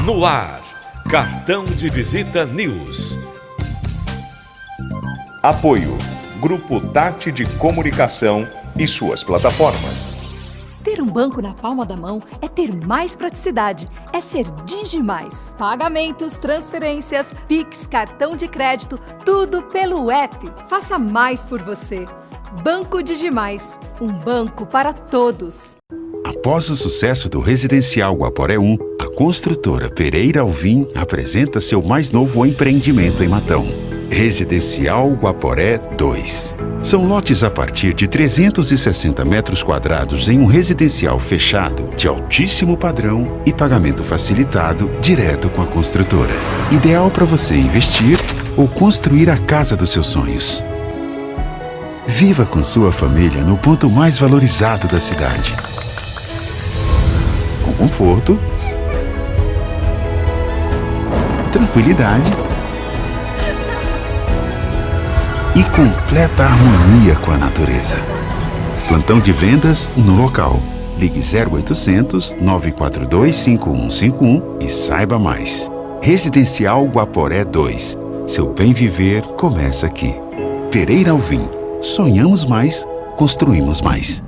No ar, Cartão de Visita News. Apoio, Grupo Tati de Comunicação e suas plataformas. Ter um banco na palma da mão é ter mais praticidade, é ser Digimais. Pagamentos, transferências, Pix, cartão de crédito, tudo pelo app. Faça mais por você. Banco Digimais, um banco para todos. Após o sucesso do Residencial Guaporé 1, a construtora Pereira Alvim apresenta seu mais novo empreendimento em Matão. Residencial Guaporé 2. São lotes a partir de 360 metros quadrados em um residencial fechado, de altíssimo padrão e pagamento facilitado direto com a construtora. Ideal para você investir ou construir a casa dos seus sonhos. Viva com sua família no ponto mais valorizado da cidade. Com conforto, tranquilidade e completa harmonia com a natureza. Plantão de vendas no local. Ligue 0800 942 5151 e saiba mais. Residencial Guaporé 2. Seu bem viver começa aqui. Pereira Alvim. Sonhamos mais, construímos mais.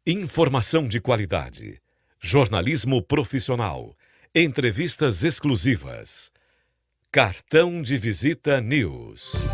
Informação de qualidade. Jornalismo profissional. Entrevistas exclusivas. Cartão de Visita News.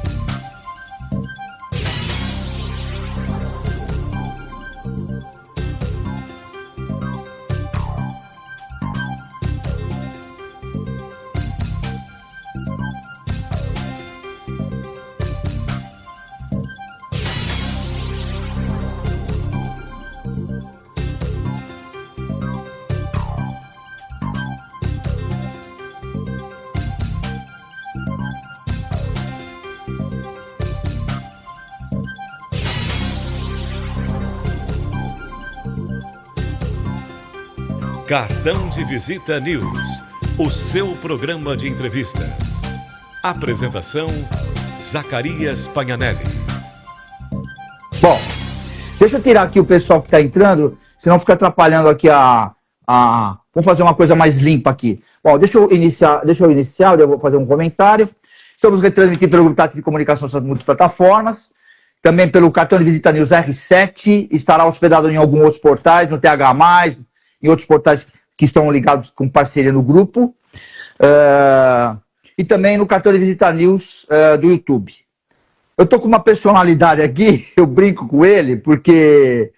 Cartão de Visita News, o seu programa de entrevistas. Apresentação, Zacarias Pagnanelli. Bom, deixa eu tirar aqui o pessoal que está entrando, senão fica atrapalhando aqui Vamos fazer uma coisa mais limpa aqui. Bom, deixa eu iniciar, eu vou fazer um comentário. Estamos retransmitindo pelo Grupo Tati de Comunicação nas multiplataformas, também pelo Cartão de Visita News R7, estará hospedado em alguns outros portais, no TH+, em outros portais que estão ligados com parceria no grupo, e também no Cartão de Visita News do YouTube. Eu estou com uma personalidade aqui, eu brinco com ele, porque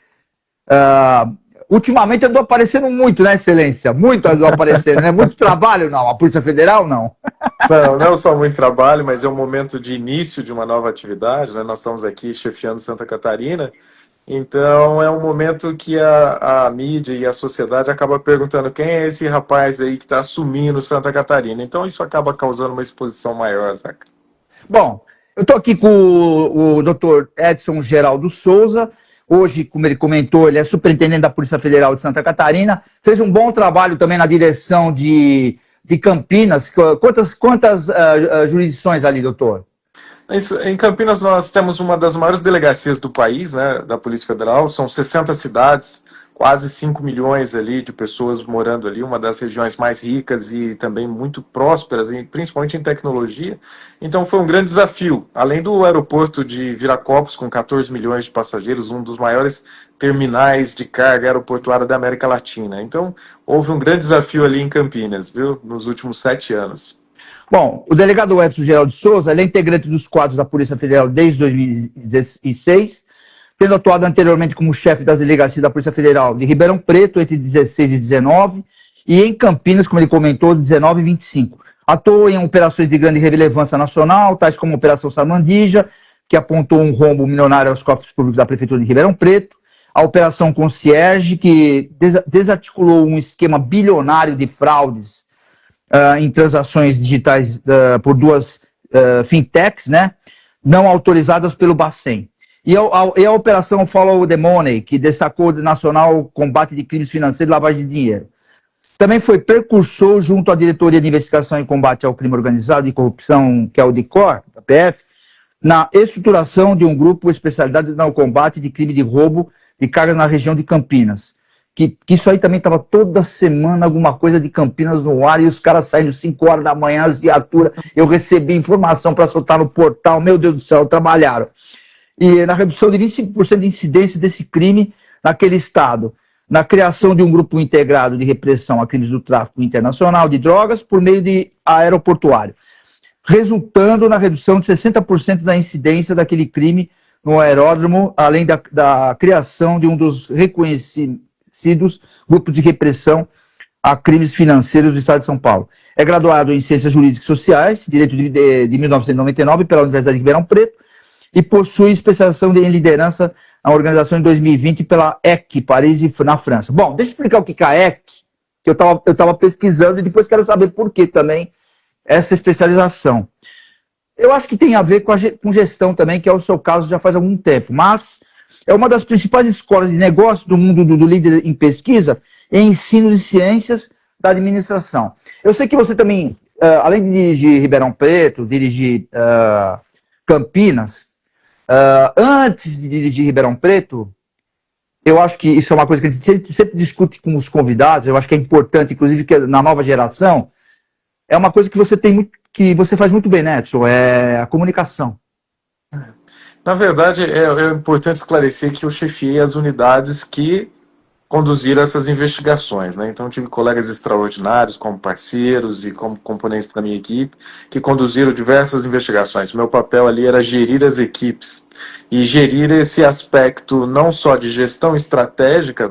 ultimamente andou aparecendo muito, né, Excelência? Muito andou aparecendo, né? Muito trabalho, não? A Polícia Federal, não? Não só muito trabalho, mas é um momento de início de uma nova atividade, né? Nós estamos aqui chefiando Santa Catarina. Então é um momento que a mídia e a sociedade acaba perguntando quem é esse rapaz aí que está assumindo Santa Catarina. Então isso acaba causando uma exposição maior, Zaca. Bom, eu estou aqui com o Dr. Edson Geraldo Souza. Hoje, como ele comentou, ele é superintendente da Polícia Federal de Santa Catarina. Fez um bom trabalho também na direção de Campinas. Quantas jurisdições ali, doutor? Em Campinas nós temos uma das maiores delegacias do país, né, da Polícia Federal, são 60 cidades, quase 5 milhões ali de pessoas morando ali, uma das regiões mais ricas e também muito prósperas, principalmente em tecnologia. Então foi um grande desafio, além do aeroporto de Viracopos, com 14 milhões de passageiros, um dos maiores terminais de carga aeroportuária da América Latina. Então houve um grande desafio ali em Campinas, viu, nos últimos 7 anos. Bom, o delegado Edson Geraldo Souza, ele é integrante dos quadros da Polícia Federal desde 2016, tendo atuado anteriormente como chefe das delegacias da Polícia Federal de Ribeirão Preto, entre 16 e 19, e em Campinas, como ele comentou, 19 e 25. Atuou em operações de grande relevância nacional, tais como a Operação Samandija, que apontou um rombo milionário aos cofres públicos da Prefeitura de Ribeirão Preto, a Operação Concierge, que desarticulou um esquema bilionário de fraudes em transações digitais por duas fintechs, né, não autorizadas pelo Bacen. E a Operação Follow the Money, que destacou o Nacional Combate de Crimes Financeiros e Lavagem de Dinheiro. Também foi precursor junto à Diretoria de Investigação e Combate ao Crime Organizado e Corrupção, que é o DICOR, da PF, na estruturação de um grupo especializado no combate de crime de roubo de cargas na região de Campinas, que isso aí também estava toda semana alguma coisa de Campinas no ar, e os caras saindo 5 horas da manhã, as viaturas, eu recebi informação para soltar no portal, meu Deus do céu, trabalharam. E na redução de 25% de incidência desse crime naquele estado, na criação de um grupo integrado de repressão a crimes do tráfico internacional de drogas por meio de aeroportuário, resultando na redução de 60% da incidência daquele crime no aeródromo, além da criação de um dos reconhecidos grupos de repressão a crimes financeiros do Estado de São Paulo. É graduado em Ciências Jurídicas e Sociais, Direito de 1999 pela Universidade de Ribeirão Preto, e possui especialização em liderança na organização em 2020 pela EC, Paris, na França. Bom, deixa eu explicar o que é a EC, que eu estava pesquisando, e depois quero saber por que também essa especialização. Eu acho que tem a ver com gestão também, que é o seu caso já faz algum tempo, mas é uma das principais escolas de negócio do mundo do líder em pesquisa e ensino de ciências da administração. Eu sei que você também, além de dirigir Ribeirão Preto, dirigir Campinas, antes de dirigir Ribeirão Preto, eu acho que isso é uma coisa que a gente sempre discute com os convidados, eu acho que é importante, inclusive que na nova geração, é uma coisa que você faz muito bem, né, Edson, é a comunicação. Na verdade, é importante esclarecer que eu chefiei as unidades que conduziram essas investigações, né? Então, tive colegas extraordinários como parceiros e como componentes da minha equipe que conduziram diversas investigações. Meu papel ali era gerir as equipes e gerir esse aspecto não só de gestão estratégica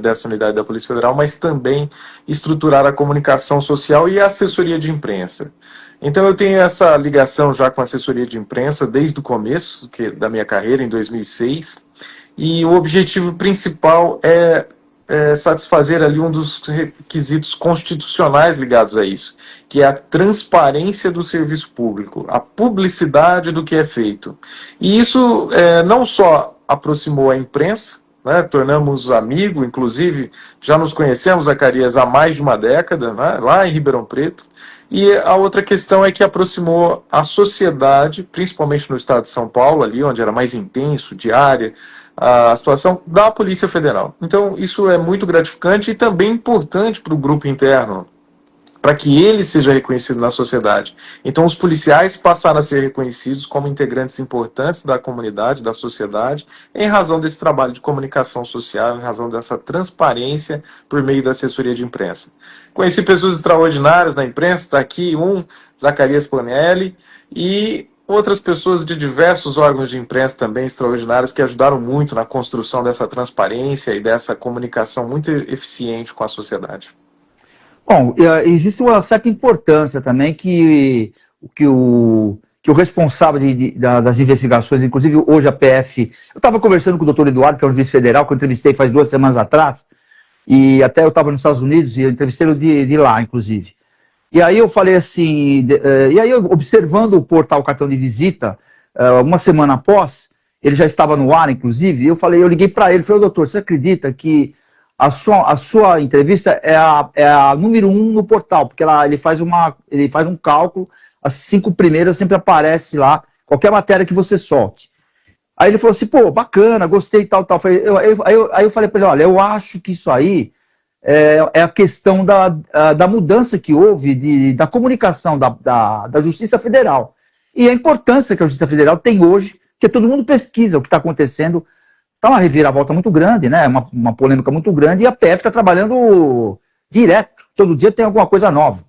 dessa unidade da Polícia Federal, mas também estruturar a comunicação social e a assessoria de imprensa. Então eu tenho essa ligação já com a assessoria de imprensa desde o começo da minha carreira, em 2006, e o objetivo principal é satisfazer ali um dos requisitos constitucionais ligados a isso, que é a transparência do serviço público, a publicidade do que é feito. E isso não só aproximou a imprensa, né, tornamos amigos, inclusive já nos conhecemos, Zacarias, há mais de uma década, né, lá em Ribeirão Preto. E a outra questão é que aproximou a sociedade, principalmente no estado de São Paulo, ali onde era mais intenso, diária, a situação da Polícia Federal. Então, isso é muito gratificante e também importante para o grupo interno, para que ele seja reconhecido na sociedade. Então, os policiais passaram a ser reconhecidos como integrantes importantes da comunidade, da sociedade, em razão desse trabalho de comunicação social, em razão dessa transparência por meio da assessoria de imprensa. Conheci pessoas extraordinárias na imprensa, está aqui Zacarias Planelli, e outras pessoas de diversos órgãos de imprensa também extraordinários que ajudaram muito na construção dessa transparência e dessa comunicação muito eficiente com a sociedade. Bom, existe uma certa importância também que o responsável das investigações, inclusive hoje a PF, eu estava conversando com o doutor Eduardo, que é um juiz federal, que eu entrevistei faz 2 semanas atrás, e até eu estava nos Estados Unidos e eu entrevistei ele de lá, inclusive. E aí eu falei assim, observando o portal Cartão de Visita, uma semana após, ele já estava no ar, inclusive, eu liguei para ele, falei, doutor, você acredita que a sua entrevista é a número 1 no portal, porque ele faz um cálculo, as 5 primeiras sempre aparece lá, qualquer matéria que você solte. Aí ele falou assim, pô, bacana, gostei, tal. Aí eu falei para ele, olha, eu acho que isso aí é a questão da mudança que houve da comunicação da Justiça Federal. E a importância que a Justiça Federal tem hoje, que todo mundo pesquisa o que está acontecendo. Está uma reviravolta muito grande, né? Uma polêmica muito grande, e a PF está trabalhando direto. Todo dia tem alguma coisa nova.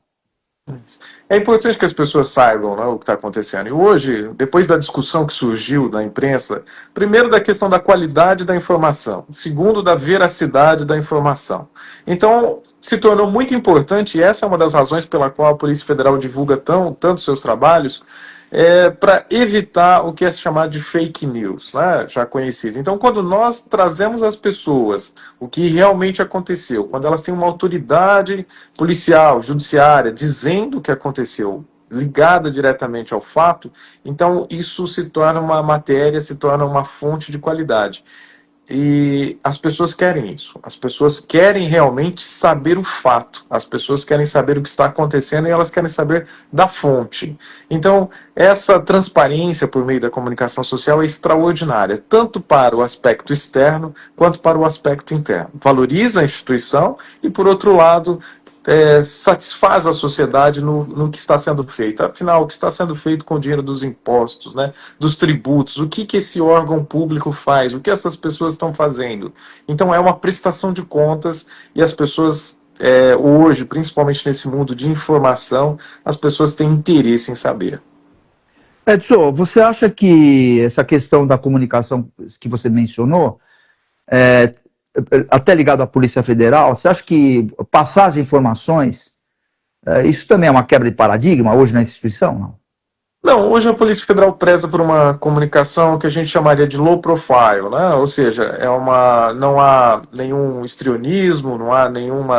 É importante que as pessoas saibam, né, o que está acontecendo. E hoje, depois da discussão que surgiu na imprensa, primeiro da questão da qualidade da informação, segundo da veracidade da informação. Então, se tornou muito importante, e essa é uma das razões pela qual a Polícia Federal divulga tanto seus trabalhos, para evitar o que é chamado de fake news, né, já conhecido. Então, quando nós trazemos às pessoas o que realmente aconteceu, quando elas têm uma autoridade policial, judiciária, dizendo o que aconteceu, ligada diretamente ao fato, então isso se torna uma matéria, se torna uma fonte de qualidade. E as pessoas querem isso. As pessoas querem realmente saber o fato. As pessoas querem saber o que está acontecendo e elas querem saber da fonte. Então, essa transparência por meio da comunicação social é extraordinária, tanto para o aspecto externo quanto para o aspecto interno. Valoriza a instituição e, por outro lado, satisfaz a sociedade no que está sendo feito. Afinal, o que está sendo feito com o dinheiro dos impostos, né, dos tributos, o que esse órgão público faz, o que essas pessoas estão fazendo. Então é uma prestação de contas e as pessoas, hoje, principalmente nesse mundo de informação, as pessoas têm interesse em saber. Edson, você acha que essa questão da comunicação que você mencionou, até ligado à Polícia Federal, você acha que passar as informações, isso também é uma quebra de paradigma hoje na instituição, não? Não, hoje a Polícia Federal preza por uma comunicação que a gente chamaria de low profile, né? Ou seja, não há nenhum histrionismo, não há nenhum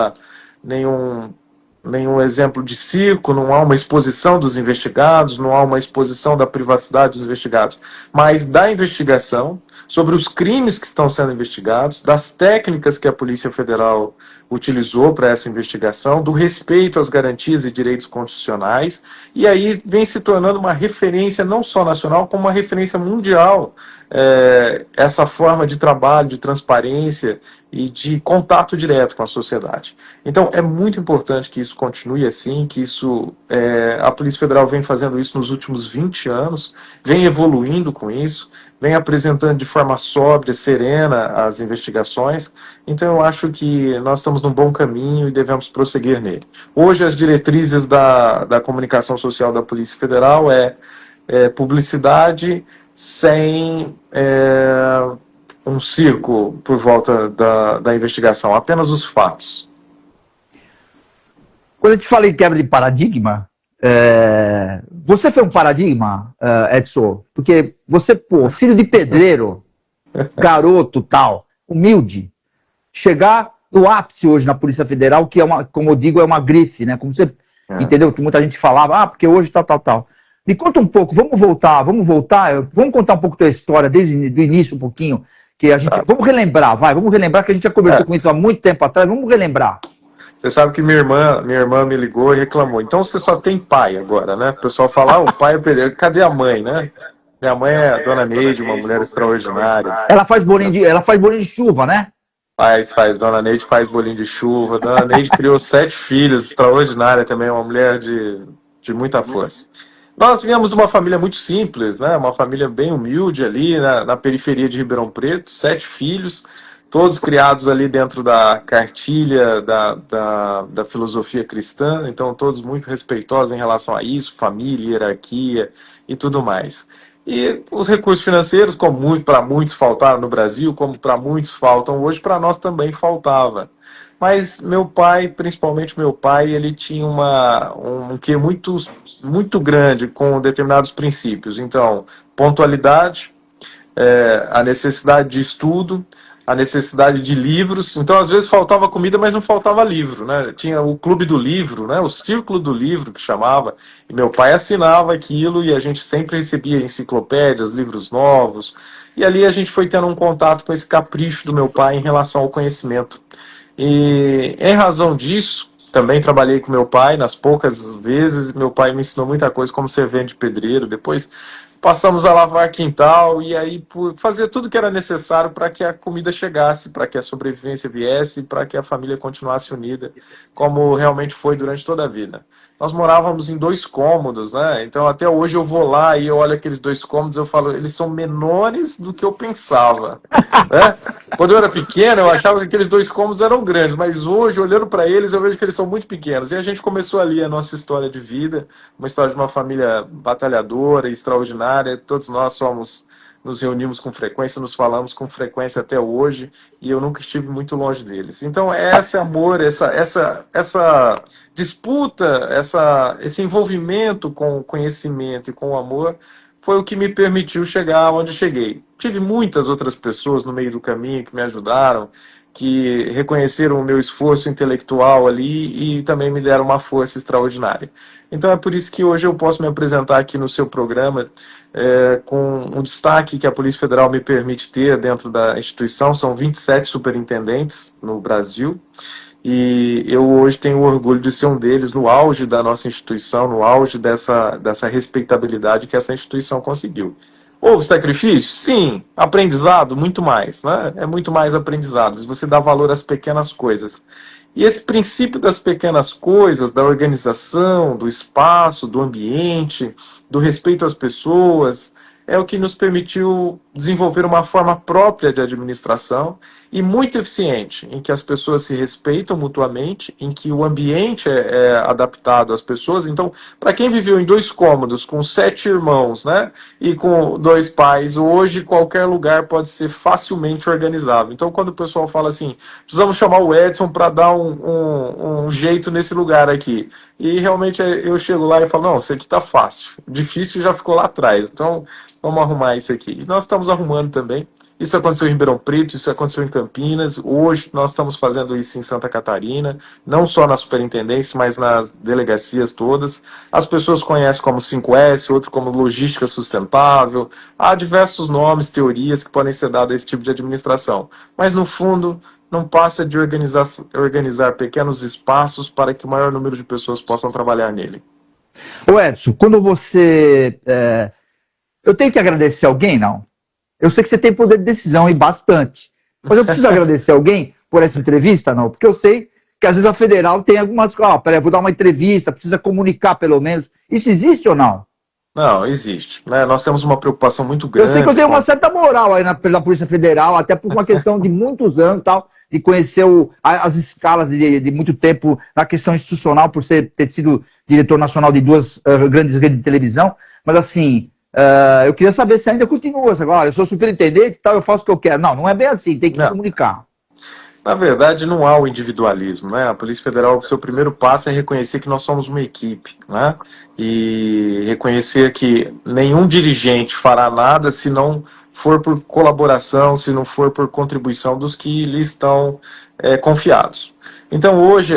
exemplo de circo, não há uma exposição dos investigados, não há uma exposição da privacidade dos investigados, mas da investigação, sobre os crimes que estão sendo investigados, das técnicas que a Polícia Federal utilizou para essa investigação, do respeito às garantias e direitos constitucionais, e aí vem se tornando uma referência não só nacional, como uma referência mundial, essa forma de trabalho, de transparência e de contato direto com a sociedade. Então, é muito importante que isso continue assim, que a Polícia Federal vem fazendo isso nos últimos 20 anos, vem evoluindo com isso, vem apresentando de forma sóbria, serena as investigações. Então, eu acho que nós estamos num bom caminho e devemos prosseguir nele. Hoje, as diretrizes da comunicação social da Polícia Federal é publicidade sem um circo por volta da investigação, apenas os fatos. Quando a gente fala em quebra de paradigma, você foi um paradigma, Edson? Porque você, filho de pedreiro, garoto tal, humilde, chegar no ápice hoje na Polícia Federal, que como eu digo, é uma grife, né? Como você entendeu? Que muita gente falava, porque hoje tal. Me conta um pouco, vamos voltar, vamos contar um pouco da tua história, desde o início um pouquinho, que a gente, vamos relembrar que a gente já conversou com isso há muito tempo atrás, vamos relembrar. Você sabe que minha irmã me ligou e reclamou. Então você só tem pai agora, né? O pessoal fala, o pai é pedreiro. Cadê a mãe, né? Minha mãe é a Dona Neide, uma mulher extraordinária. Ela faz bolinho de chuva, né? Faz. Dona Neide faz bolinho de chuva. Dona Neide criou 7 filhos, extraordinária também, uma mulher de muita força. Nós viemos de uma família muito simples, né? Uma família bem humilde ali na periferia de Ribeirão Preto, 7 filhos, todos criados ali dentro da cartilha da filosofia cristã, então todos muito respeitosos em relação a isso, família, hierarquia e tudo mais. E os recursos financeiros, como para muitos faltaram no Brasil, como para muitos faltam hoje, para nós também faltava. Mas meu pai, principalmente meu pai, ele tinha um quê muito, muito grande com determinados princípios. Então, pontualidade, a necessidade de estudo, a necessidade de livros. Então, às vezes faltava comida, mas não faltava livro, né? Tinha o clube do livro, né? O círculo do livro, que chamava, e meu pai assinava aquilo e a gente sempre recebia enciclopédias, livros novos, e ali a gente foi tendo um contato com esse capricho do meu pai em relação ao conhecimento. E em razão disso, também trabalhei com meu pai nas poucas vezes, meu pai me ensinou muita coisa como servente de pedreiro, depois passamos a lavar quintal e aí fazer tudo que era necessário para que a comida chegasse, para que a sobrevivência viesse, para que a família continuasse unida, como realmente foi durante toda a vida. Nós morávamos em 2 cômodos, né? Então até hoje eu vou lá e eu olho aqueles 2 cômodos, eu falo, eles são menores do que eu pensava, né? Quando eu era pequeno, eu achava que aqueles 2 cômodos eram grandes, mas hoje, olhando para eles, eu vejo que eles são muito pequenos. E a gente começou ali a nossa história de vida, uma história de uma família batalhadora, extraordinária. Todos nós nos reunimos com frequência, nos falamos com frequência até hoje, e eu nunca estive muito longe deles. Então, esse amor, essa disputa, esse envolvimento com o conhecimento e com o amor, foi o que me permitiu chegar onde cheguei. Tive muitas outras pessoas no meio do caminho que me ajudaram, que reconheceram o meu esforço intelectual ali e também me deram uma força extraordinária. Então é por isso que hoje eu posso me apresentar aqui no seu programa com um destaque que a Polícia Federal me permite ter dentro da instituição. São 27 superintendentes no Brasil, e eu hoje tenho o orgulho de ser um deles no auge da nossa instituição, no auge dessa respeitabilidade que essa instituição conseguiu. Houve sacrifício? Sim. Aprendizado? Muito mais, né? É muito mais aprendizado. Você dá valor às pequenas coisas. E esse princípio das pequenas coisas, da organização, do espaço, do ambiente, do respeito às pessoas, é o que nos permitiu desenvolver uma forma própria de administração e muito eficiente, em que as pessoas se respeitam mutuamente, em que o ambiente é adaptado às pessoas. Então, para quem viveu em 2 cômodos, com 7 irmãos, né, e com 2 pais, hoje qualquer lugar pode ser facilmente organizável. Então, quando o pessoal fala assim, precisamos chamar o Edson para dar um jeito nesse lugar aqui, e realmente eu chego lá e falo, não, isso aqui está fácil, difícil já ficou lá atrás, então vamos arrumar isso aqui. E nós estamos arrumando também. Isso aconteceu em Ribeirão Preto, isso aconteceu em Campinas, hoje nós estamos fazendo isso em Santa Catarina, não só na superintendência, mas nas delegacias todas. As pessoas conhecem como 5S, outro como logística sustentável, há diversos nomes, teorias que podem ser dadas a esse tipo de administração. Mas no fundo, não passa de organizar pequenos espaços para que o maior número de pessoas possam trabalhar nele. Ô Edson, quando você... Eu tenho que agradecer alguém, não? Eu sei que você tem poder de decisão e bastante. Mas eu preciso agradecer alguém por essa entrevista, não? Porque eu sei que às vezes a federal tem algumas coisas. Peraí, vou dar uma entrevista, precisa comunicar pelo menos. Isso existe ou não? Não, existe. Né? Nós temos uma preocupação muito grande. Eu sei que eu tenho uma certa moral aí pela Polícia Federal, até por uma questão de muitos anos e tal, de conhecer as escalas de muito tempo na questão institucional, por ter sido diretor nacional de 2 grandes redes de televisão. Mas assim... eu queria saber se ainda continua. Agora, eu sou superintendente e tal, eu faço o que eu quero. Não é bem assim, tem que comunicar. Na verdade, não há o individualismo, né? A Polícia Federal, o seu primeiro passo é reconhecer que nós somos uma equipe, né? E reconhecer que nenhum dirigente fará nada se não for por colaboração, se não for por contribuição dos que lhe estão confiados. Então, hoje,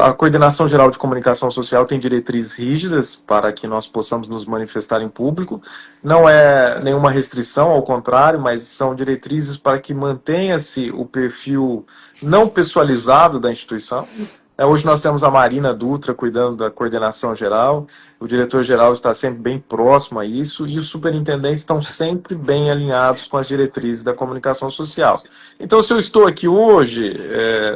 a Coordenação Geral de Comunicação Social tem diretrizes rígidas para que nós possamos nos manifestar em público. Não é nenhuma restrição, ao contrário, mas são diretrizes para que mantenha-se o perfil não pessoalizado da instituição. Hoje nós temos a Marina Dutra cuidando da coordenação geral, o diretor-geral está sempre bem próximo a isso, e os superintendentes estão sempre bem alinhados com as diretrizes da comunicação social. Então, se eu estou aqui hoje,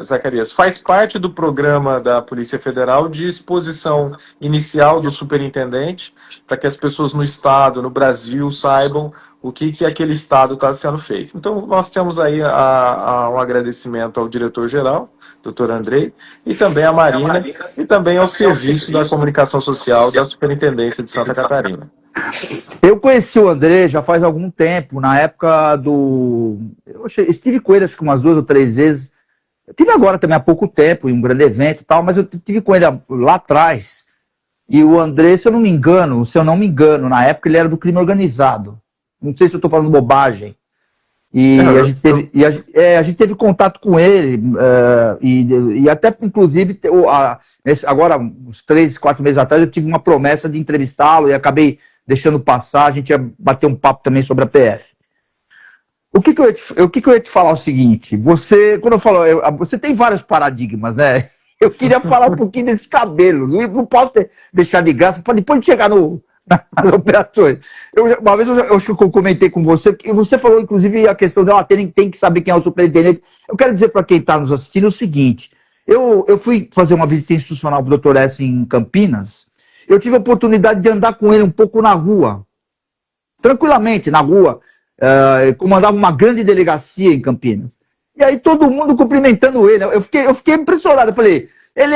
Zacarias, faz parte do programa da Polícia Federal de exposição inicial do superintendente, para que as pessoas no Estado, no Brasil, saibam o que aquele Estado está sendo feito. Então, nós temos aí um agradecimento ao diretor-geral, doutor Andrei, e também à Marina, e também ao serviço da comunicação social da Superintendência de Santa Catarina. Eu conheci o André já faz algum tempo, na época do... Eu estive com ele acho que umas 2 ou 3 vezes. Eu tive agora também há pouco tempo, em um grande evento e tal, mas eu tive com ele lá atrás. E o André, se eu não me engano, na época ele era do crime organizado. Não sei se eu estou falando bobagem. E a gente teve contato com ele, e até, inclusive, agora, uns 3, 4 meses atrás, eu tive uma promessa de entrevistá-lo e acabei deixando passar. A gente ia bater um papo também sobre a PF. O que eu ia te falar é o seguinte, quando eu falo, você tem vários paradigmas, né? Eu queria falar um pouquinho desse cabelo, não posso deixar de graça, para depois de chegar nas operações. Uma vez eu acho que eu comentei com você, e você falou, inclusive, a questão dela tem que saber quem é o superintendente. Eu quero dizer para quem está nos assistindo o seguinte, eu fui fazer uma visita institucional para o Dr. S. em Campinas, eu tive a oportunidade de andar com ele um pouco na rua, tranquilamente na rua, comandava uma grande delegacia em Campinas. E aí todo mundo cumprimentando ele, eu fiquei impressionado, eu falei... Ele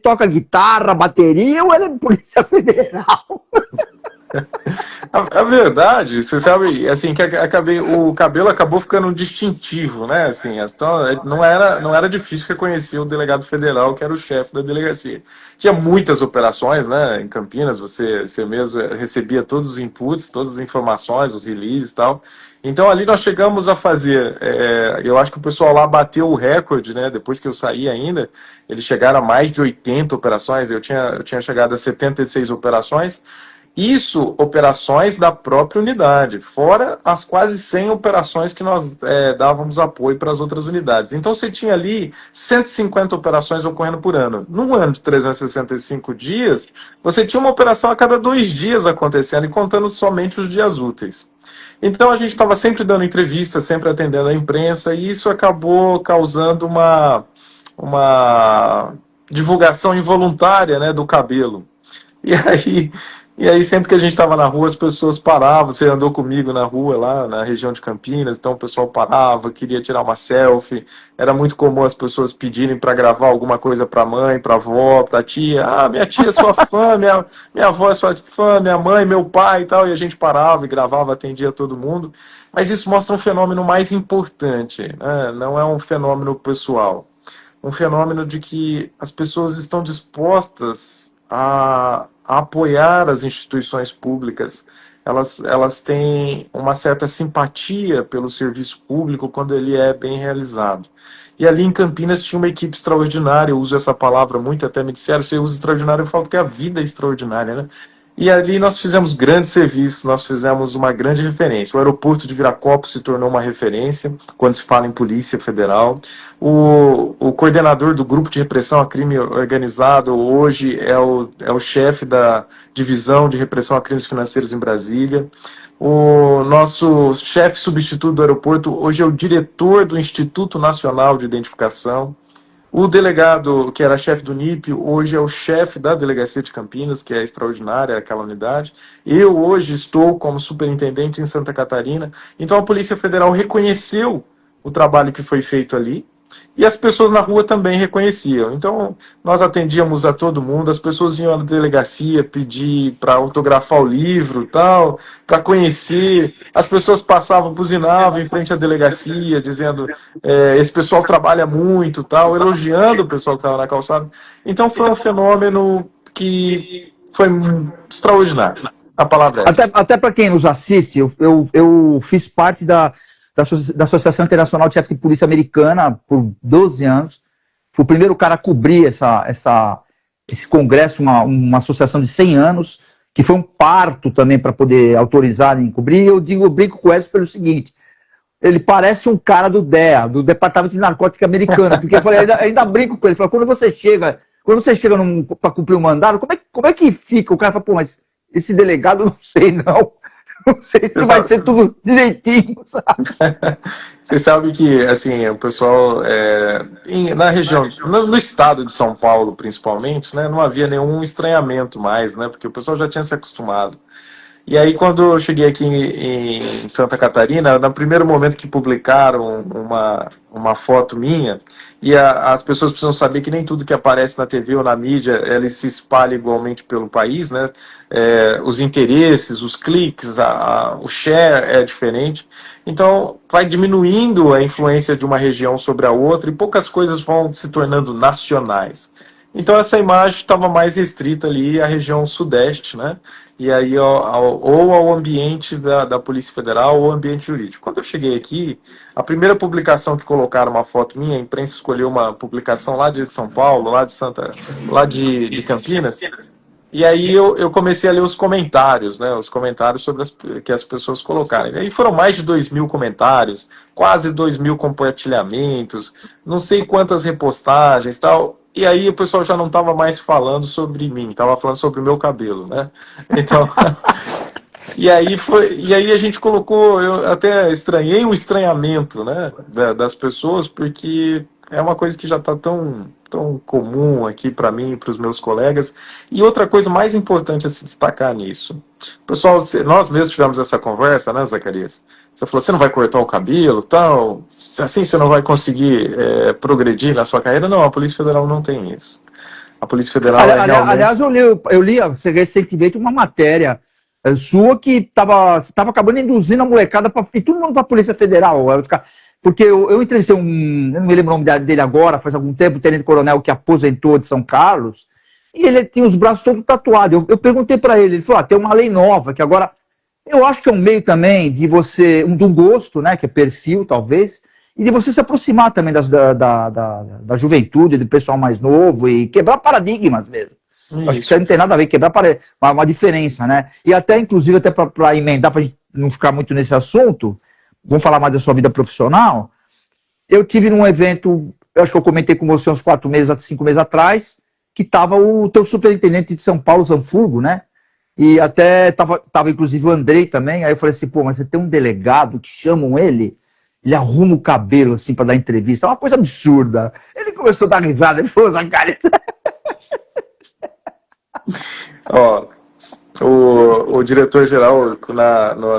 toca guitarra, bateria ou ele é Polícia Federal? A verdade, você sabe, assim, que o cabelo acabou ficando um distintivo, né? Assim, então, não era difícil reconhecer o delegado federal, que era o chefe da delegacia. Tinha muitas operações, né? Em Campinas, você mesmo recebia todos os inputs, todas as informações, os releases e tal. Então, ali nós chegamos a fazer, eu acho que o pessoal lá bateu o recorde, né? Depois que eu saí ainda, eles chegaram a mais de 80 operações, eu tinha chegado a 76 operações. Isso, operações da própria unidade, fora as quase 100 operações que nós dávamos apoio para as outras unidades. Então você tinha ali 150 operações ocorrendo por ano. Num ano de 365 dias, você tinha uma operação a cada 2 dias acontecendo e contando somente os dias úteis. Então a gente estava sempre dando entrevista, sempre atendendo a imprensa, e isso acabou causando uma divulgação involuntária, né, do cabelo. E aí, sempre que a gente estava na rua, as pessoas paravam. Você andou comigo na rua, lá na região de Campinas, então o pessoal parava, queria tirar uma selfie. Era muito comum as pessoas pedirem para gravar alguma coisa para a mãe, para a avó, para a tia. Ah, minha tia é sua fã, minha avó é sua fã, minha mãe, meu pai e tal. E a gente parava e gravava, atendia todo mundo. Mas isso mostra um fenômeno mais importante, né? Não é um fenômeno pessoal. Um fenômeno de que as pessoas estão dispostas a apoiar as instituições públicas. Elas têm uma certa simpatia pelo serviço público quando ele é bem realizado. E ali em Campinas tinha uma equipe extraordinária, eu uso essa palavra muito, até me disseram, você usa extraordinário, eu falo que a vida é extraordinária, né? E ali nós fizemos grandes serviços, nós fizemos uma grande referência. O aeroporto de Viracopos se tornou uma referência quando se fala em Polícia Federal. O coordenador do Grupo de Repressão a Crime Organizado hoje é o chefe da Divisão de Repressão a Crimes Financeiros em Brasília. O nosso chefe substituto do aeroporto hoje é o diretor do Instituto Nacional de Identificação. O delegado, que era chefe do NIP, hoje é o chefe da Delegacia de Campinas, que é extraordinária, aquela unidade. Eu hoje estou como superintendente em Santa Catarina. Então a Polícia Federal reconheceu o trabalho que foi feito ali, e as pessoas na rua também reconheciam. Então nós atendíamos a todo mundo, as pessoas iam à delegacia pedir para autografar o livro, tal, para conhecer. As pessoas passavam, buzinavam em frente à delegacia, dizendo esse pessoal trabalha muito, tal, elogiando o pessoal que estava na calçada. Então foi um fenômeno que foi extraordinário. A palavra é essa. Até para quem nos assiste, eu fiz parte da Associação Internacional de Chefes de Polícia Americana por 12 anos. Fui o primeiro cara a cobrir esse congresso, uma associação de 100 anos, que foi um parto também para poder autorizar em cobrir. Eu brinco com o Edson pelo seguinte: ele parece um cara do DEA, do Departamento de Narcótica Americano, porque eu falei, ainda brinco com ele. Falo, quando você chega para cumprir um mandado, como é que fica? O cara fala, pô, mas esse delegado, não sei não. Não sei se vai ser tudo direitinho, sabe? Você sabe que, assim, o pessoal, na região, no estado de São Paulo, principalmente, né, não havia nenhum estranhamento mais, né, porque o pessoal já tinha se acostumado. E aí, quando eu cheguei aqui em Santa Catarina, no primeiro momento que publicaram uma foto minha, e as pessoas precisam saber que nem tudo que aparece na TV ou na mídia, ele se espalha igualmente pelo país, né? Os interesses, os cliques, o share é diferente. Então, vai diminuindo a influência de uma região sobre a outra e poucas coisas vão se tornando nacionais. Então essa imagem estava mais restrita ali à região sudeste, né? E aí ou ao ambiente da Polícia Federal ou ao ambiente jurídico. Quando eu cheguei aqui, a primeira publicação que colocaram uma foto minha, a imprensa escolheu uma publicação lá de São Paulo, lá de Campinas, e aí eu comecei a ler os comentários, né? Os comentários que as pessoas colocaram. E aí foram mais de 2.000 comentários, quase 2.000 compartilhamentos, não sei quantas repostagens e tal. E aí o pessoal já não estava mais falando sobre mim, estava falando sobre o meu cabelo, né? Então, e aí a gente colocou, eu até estranhei o estranhamento, né, das pessoas, porque é uma coisa que já está tão comum aqui para mim e para os meus colegas. E outra coisa mais importante a se destacar nisso, pessoal, nós mesmos tivemos essa conversa, né, Zacarias? Você falou, você não vai cortar o cabelo, tal, assim você não vai conseguir progredir na sua carreira. Não, a Polícia Federal não tem isso. A Polícia Federal realmente... Aliás, eu li recentemente uma matéria sua que estava acabando induzindo a molecada e todo mundo para a Polícia Federal. Porque eu entrevistei eu não me lembro o nome dele agora, faz algum tempo, o tenente-coronel que aposentou de São Carlos, e ele tinha os braços todos tatuados. Eu perguntei para ele falou, tem uma lei nova, que agora, eu acho que é um meio também de você, de um gosto, né, que é perfil, talvez, e de você se aproximar também da juventude, do pessoal mais novo, e quebrar paradigmas mesmo. Acho que isso aí não tem nada a ver, quebrar uma diferença, né? E até, inclusive, até para emendar, para a gente não ficar muito nesse assunto, vamos falar mais da sua vida profissional. Eu tive num evento, eu acho que eu comentei com você uns 5 meses atrás, que estava o teu superintendente de São Paulo, Zanfurgo, né? E até tava inclusive o Andrei também. Aí eu falei assim, pô, mas você tem um delegado que chamam ele arruma o cabelo assim para dar entrevista, é uma coisa absurda. Ele começou a dar risada, ele falou, Zacarias. Ó, o diretor-geral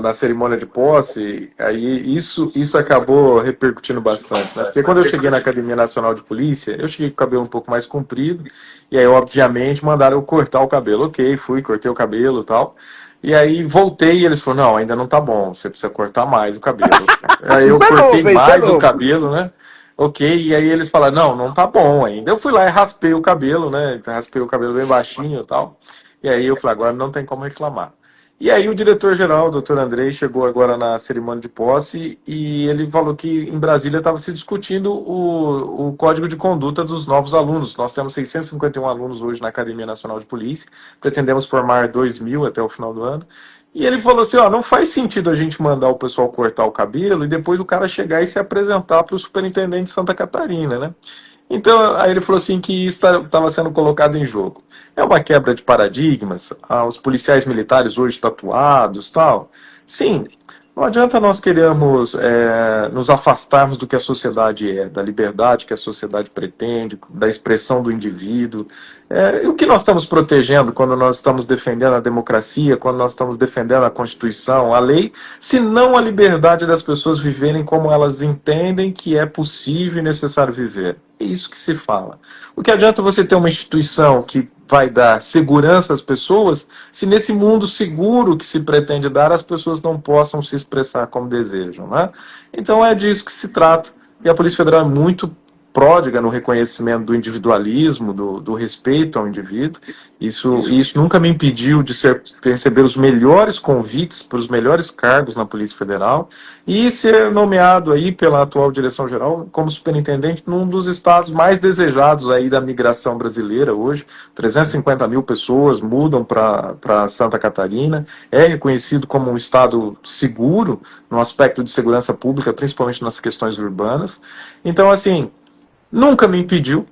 na cerimônia de posse, aí isso acabou repercutindo bastante, né? Porque quando eu cheguei na Academia Nacional de Polícia, eu cheguei com o cabelo um pouco mais comprido, e aí, obviamente, mandaram eu cortar o cabelo. Ok, cortei o cabelo e tal. E aí voltei e eles falaram, não, ainda não tá bom, você precisa cortar mais o cabelo. Aí eu cortei mais o cabelo, né? Ok, e aí eles falaram, não tá bom ainda. Eu fui lá e raspei o cabelo, né? Raspei o cabelo bem baixinho e tal. E aí eu falei, agora não tem como reclamar. E aí o diretor-geral, o doutor Andrei, chegou agora na cerimônia de posse e ele falou que em Brasília estava se discutindo o código de conduta dos novos alunos. Nós temos 651 alunos hoje na Academia Nacional de Polícia, pretendemos formar 2.000 até o final do ano. E ele falou assim, não faz sentido a gente mandar o pessoal cortar o cabelo e depois o cara chegar e se apresentar para o superintendente de Santa Catarina, né? Então, aí ele falou assim que isso estava sendo colocado em jogo. É uma quebra de paradigmas, os policiais militares hoje tatuados, tal. Sim, não adianta nós queremos nos afastarmos do que a sociedade é, da liberdade que a sociedade pretende, da expressão do indivíduo. E o que nós estamos protegendo quando nós estamos defendendo a democracia, quando nós estamos defendendo a Constituição, a lei, se não a liberdade das pessoas viverem como elas entendem que é possível e necessário viver. É isso que se fala. O que adianta você ter uma instituição que vai dar segurança às pessoas, se nesse mundo seguro que se pretende dar, as pessoas não possam se expressar como desejam, né? Então é disso que se trata. E a Polícia Federal é muito pródiga no reconhecimento do individualismo, do respeito ao indivíduo. Isso nunca me impediu de receber os melhores convites para os melhores cargos na Polícia Federal e ser nomeado aí pela atual direção-geral como superintendente num dos estados mais desejados aí da migração brasileira hoje. 350 mil pessoas mudam para Santa Catarina, é reconhecido como um estado seguro no aspecto de segurança pública, principalmente nas questões urbanas. Então, assim, nunca me impediu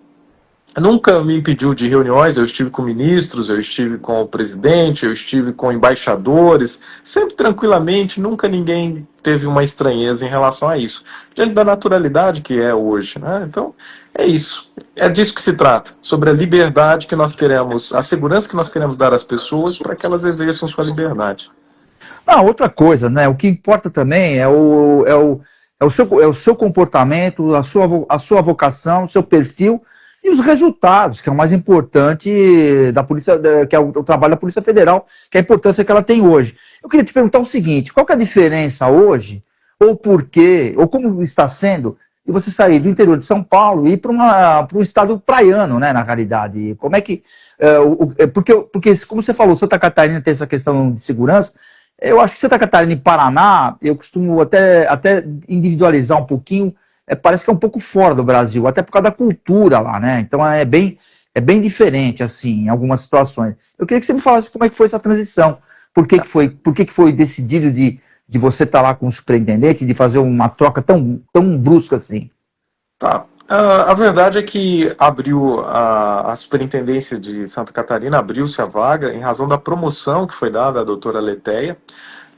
de reuniões. Eu estive com ministros, eu estive com o presidente, eu estive com embaixadores, sempre tranquilamente, nunca ninguém teve uma estranheza em relação a isso, diante da naturalidade que é hoje, né? Então, é isso, é disso que se trata, sobre a liberdade que nós queremos, a segurança que nós queremos dar às pessoas para que elas exerçam sua liberdade. Outra coisa, né? O que importa também é o seu comportamento, a sua vocação, o seu perfil e os resultados, que é o mais importante da polícia, que é o trabalho da Polícia Federal, que é a importância que ela tem hoje. Eu queria te perguntar o seguinte, qual que é a diferença hoje, ou por quê, ou como está sendo, de você sair do interior de São Paulo e ir para um estado praiano, né, na realidade? Como é que... porque, como você falou, Santa Catarina tem essa questão de segurança. Eu acho que Santa Catarina e Paraná, eu costumo até individualizar um pouquinho, parece que é um pouco fora do Brasil, até por causa da cultura lá, né? Então é bem diferente, assim, em algumas situações. Eu queria que você me falasse como é que foi essa transição. Por que que foi decidido de você estar lá com o superintendente, de fazer uma troca tão brusca assim? Tá. A verdade é que abriu a superintendência de Santa Catarina, abriu-se a vaga em razão da promoção que foi dada à doutora Letéia,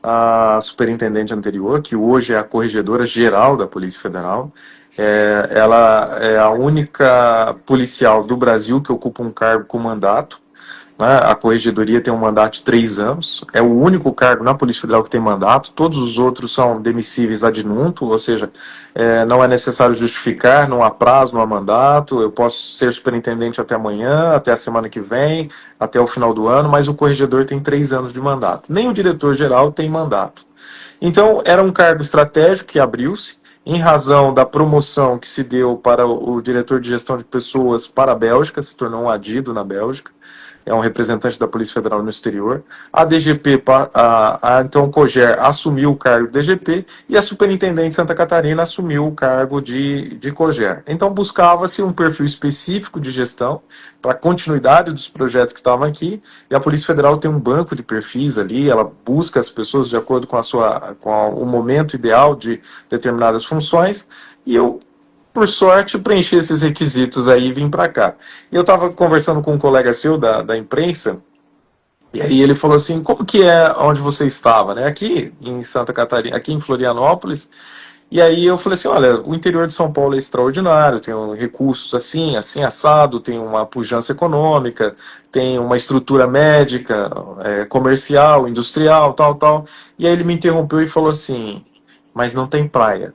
a superintendente anterior, que hoje é a corregedora geral da Polícia Federal. Ela é a única policial do Brasil que ocupa um cargo com mandato. né? A corregedoria tem um mandato de 3 anos, é o único cargo na Polícia Federal que tem mandato, todos os outros são demissíveis ad nuntum, ou seja, não é necessário justificar, não há prazo, não há mandato, eu posso ser superintendente até amanhã, até a semana que vem, até o final do ano, mas o corregedor tem 3 anos de mandato. Nem o diretor-geral tem mandato. Então, era um cargo estratégico que abriu-se, em razão da promoção que se deu para o diretor de gestão de pessoas para a Bélgica, se tornou um adido na Bélgica, é um representante da Polícia Federal no exterior. A DGP, então COGER, assumiu o cargo de DGP e a Superintendente de Santa Catarina assumiu o cargo de COGER. Então buscava-se um perfil específico de gestão para a continuidade dos projetos que estavam aqui, e a Polícia Federal tem um banco de perfis ali, ela busca as pessoas de acordo com o momento ideal de determinadas funções, e eu, por sorte, preenchi esses requisitos aí e vim para cá. E eu estava conversando com um colega seu da imprensa, e aí ele falou assim, como que é onde você estava, né? Aqui em Santa Catarina, aqui em Florianópolis. E aí eu falei assim, olha, o interior de São Paulo é extraordinário, tem recursos assim, assim assado, tem uma pujança econômica, tem uma estrutura médica, comercial, industrial, tal, tal. E aí ele me interrompeu e falou assim, mas não tem praia.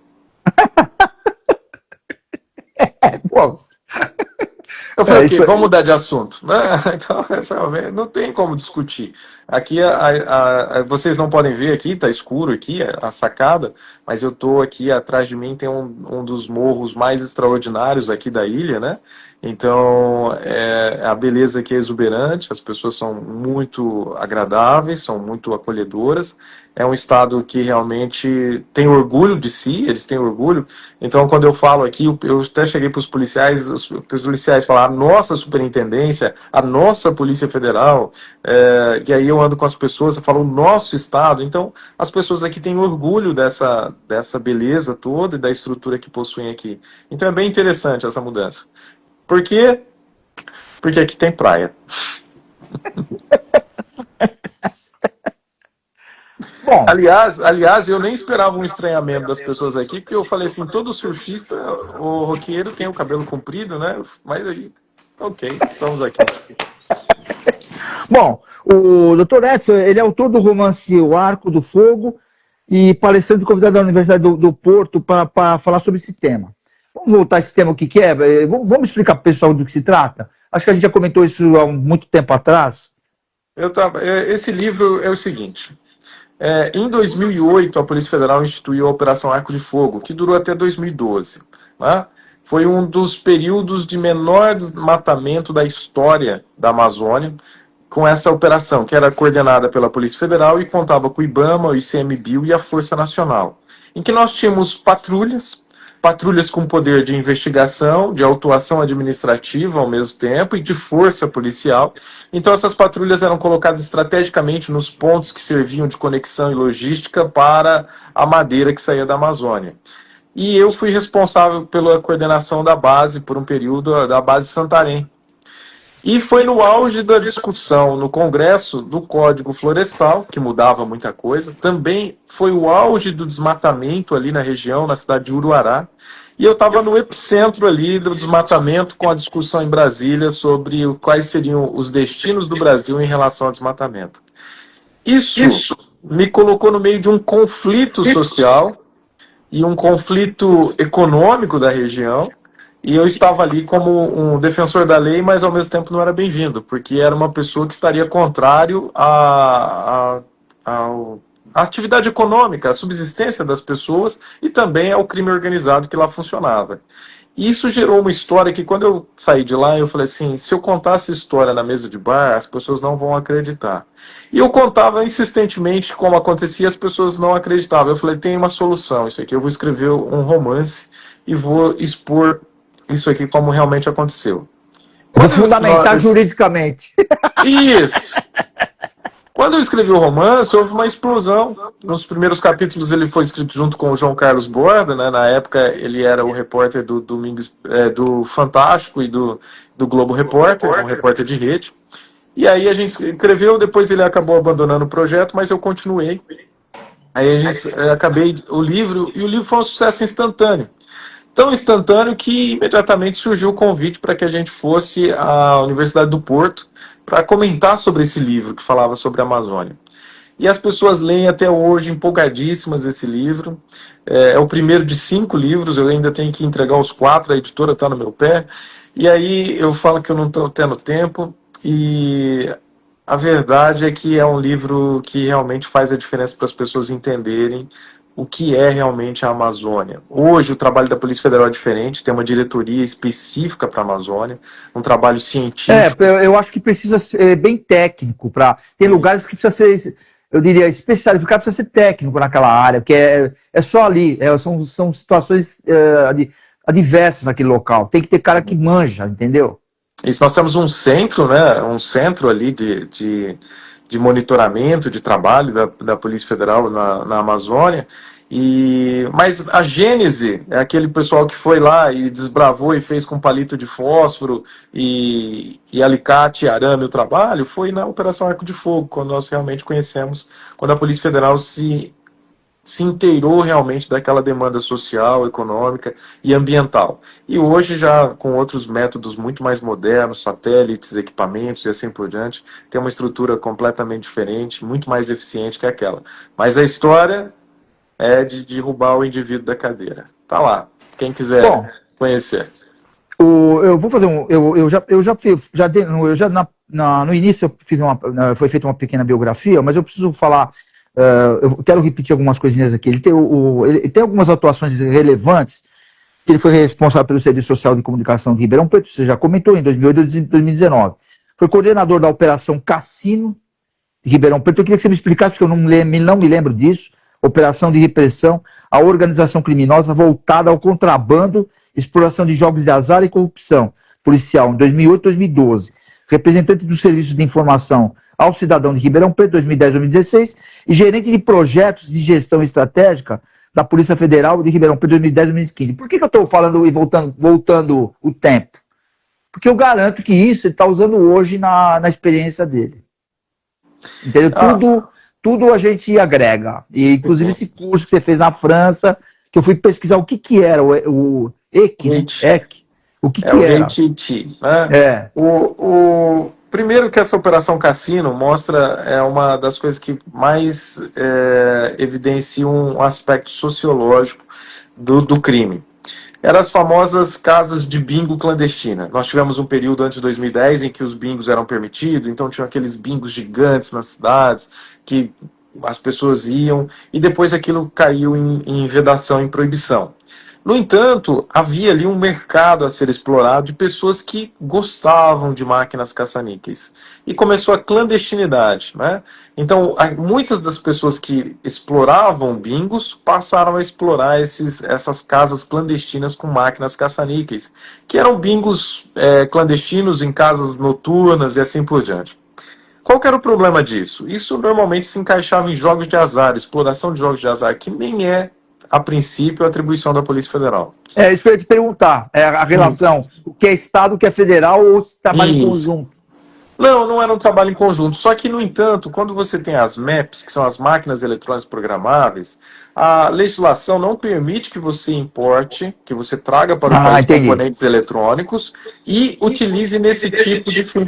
Pô, Eu falei, isso ok, aí. vamos mudar de assunto. Então, realmente, não tem como discutir. Aqui, vocês não podem ver aqui, tá escuro aqui, a sacada, mas eu tô aqui, atrás de mim tem um dos morros mais extraordinários aqui da ilha, né? Então, a beleza aqui é exuberante, as pessoas são muito agradáveis, são muito acolhedoras. É um estado que realmente tem orgulho de si, eles têm orgulho. Então, quando eu falo aqui, eu até cheguei para os policiais, os policiais falaram, a nossa superintendência, a nossa Polícia Federal, e aí eu ando com as pessoas, eu falo, o nosso estado. Então, as pessoas aqui têm orgulho dessa beleza toda e da estrutura que possuem aqui. Então, é bem interessante essa mudança. Por quê? Porque aqui tem praia. Bom, Aliás, eu nem esperava um estranhamento das pessoas aqui, porque eu falei assim, todo surfista, o roqueiro tem o cabelo comprido, né? Mas aí, ok, estamos aqui. bom, o Dr. Edson, ele é autor do romance O Arco do Fogo e palestrante convidado da Universidade do Porto para falar sobre esse tema. Vamos voltar a esse tema, o que é? Vamos explicar para o pessoal do que se trata? Acho que a gente já comentou isso há muito tempo atrás. Esse livro é o seguinte... em 2008, a Polícia Federal instituiu a Operação Arco de Fogo, que durou até 2012. Né? Foi um dos períodos de menor desmatamento da história da Amazônia, com essa operação, que era coordenada pela Polícia Federal e contava com o IBAMA, o ICMBio e a Força Nacional, em que nós tínhamos patrulhas com poder de investigação, de autuação administrativa ao mesmo tempo e de força policial. Então essas patrulhas eram colocadas estrategicamente nos pontos que serviam de conexão e logística para a madeira que saía da Amazônia. E eu fui responsável pela coordenação da base, por um período, da base Santarém. E foi no auge da discussão no Congresso do Código Florestal, que mudava muita coisa. Também foi o auge do desmatamento ali na região, na cidade de Uruará. E eu estava no epicentro ali do desmatamento, com a discussão em Brasília sobre quais seriam os destinos do Brasil em relação ao desmatamento. Isso me colocou no meio de um conflito social e um conflito econômico da região. E eu estava ali como um defensor da lei, mas ao mesmo tempo não era bem-vindo, porque era uma pessoa que estaria contrário à atividade econômica, à subsistência das pessoas e também ao crime organizado que lá funcionava. E isso gerou uma história que, quando eu saí de lá, eu falei assim, se eu contasse história na mesa de bar, as pessoas não vão acreditar. E eu contava insistentemente como acontecia, as pessoas não acreditavam. Eu falei, tem uma solução, isso aqui, eu vou escrever um romance e vou expor isso aqui como realmente aconteceu. Vou fundamentar juridicamente. Isso! Quando eu escrevi o romance, houve uma explosão. Nos primeiros capítulos ele foi escrito junto com o João Carlos Borda, né? Na época ele era o repórter do do Fantástico e do Globo Repórter, um repórter de rede. E aí a gente escreveu, depois ele acabou abandonando o projeto, mas eu continuei. Aí a gente acabei o livro, e o livro foi um sucesso instantâneo. Tão instantâneo que imediatamente surgiu o convite para que a gente fosse à Universidade do Porto, para comentar sobre esse livro que falava sobre a Amazônia. E as pessoas leem até hoje, empolgadíssimas, esse livro. É o primeiro de 5 livros, eu ainda tenho que entregar os 4, a editora está no meu pé. E aí eu falo que eu não estou tendo tempo, e a verdade é que é um livro que realmente faz a diferença para as pessoas entenderem o que é realmente a Amazônia. Hoje o trabalho da Polícia Federal é diferente, tem uma diretoria específica para a Amazônia, um trabalho científico. Eu acho que precisa ser bem técnico. Tem lugares que precisa ser, eu diria, especializado, o cara precisa ser técnico naquela área, porque é só ali, são situações adversas naquele local. Tem que ter cara que manja, entendeu? Isso, nós temos um centro, né, um centro ali de monitoramento, de trabalho da Polícia Federal na Amazônia, mas a gênese é aquele pessoal que foi lá e desbravou e fez com palito de fósforo e alicate e arame o trabalho, foi na Operação Arco de Fogo, quando nós realmente conhecemos, quando a Polícia Federal se inteirou realmente daquela demanda social, econômica e ambiental. E hoje, já com outros métodos muito mais modernos, satélites, equipamentos e assim por diante, tem uma estrutura completamente diferente, muito mais eficiente que aquela. Mas a história é de derrubar o indivíduo da cadeira. Tá lá, quem quiser conhecer. Eu vou fazer no início foi feita uma pequena biografia, mas eu preciso falar. Eu quero repetir algumas coisinhas aqui. Ele tem algumas atuações relevantes. Ele foi responsável pelo Serviço Social de Comunicação de Ribeirão Preto, você já comentou, em 2008 e 2019. Foi coordenador da Operação Cassino de Ribeirão Preto. Eu queria que você me explicasse, porque eu não me lembro disso. Operação de repressão à organização criminosa voltada ao contrabando, exploração de jogos de azar e corrupção policial, em 2008 e 2012. Representante do Serviço de Informação ao Cidadão de Ribeirão Preto, 2010 e 2016, e gerente de projetos de gestão estratégica da Polícia Federal de Ribeirão Preto, 2010 e 2015. Por que eu estou falando e voltando o tempo? Porque eu garanto que isso ele está usando hoje na experiência dele. Entendeu? Tudo a gente agrega. E, inclusive, esse curso que você fez na França, que eu fui pesquisar o que era o EC, né? EC. O que era? O HTT, né? Primeiro que essa Operação Cassino mostra, uma das coisas que mais evidencia um aspecto sociológico do crime. Eram as famosas casas de bingo clandestina. Nós tivemos um período antes de 2010 em que os bingos eram permitidos, então tinham aqueles bingos gigantes nas cidades, que as pessoas iam, e depois aquilo caiu em vedação, em proibição. No entanto, havia ali um mercado a ser explorado de pessoas que gostavam de máquinas caça-níqueis. E começou a clandestinidade, né? Então, muitas das pessoas que exploravam bingos passaram a explorar essas casas clandestinas com máquinas caça-níqueis, que eram bingos clandestinos em casas noturnas e assim por diante. Qual que era o problema disso? Isso normalmente se encaixava em jogos de azar, exploração de jogos de azar, que nem é, a princípio, a atribuição da Polícia Federal. Isso que eu ia te perguntar, a relação, o que é Estado, o que é federal, ou se trabalha em conjunto? Não era um trabalho em conjunto, só que, no entanto, quando você tem as MAPs, que são as máquinas eletrônicas programáveis, a legislação não permite que você importe, que você traga para o país componentes eletrônicos e utilize nesse tipo de fim.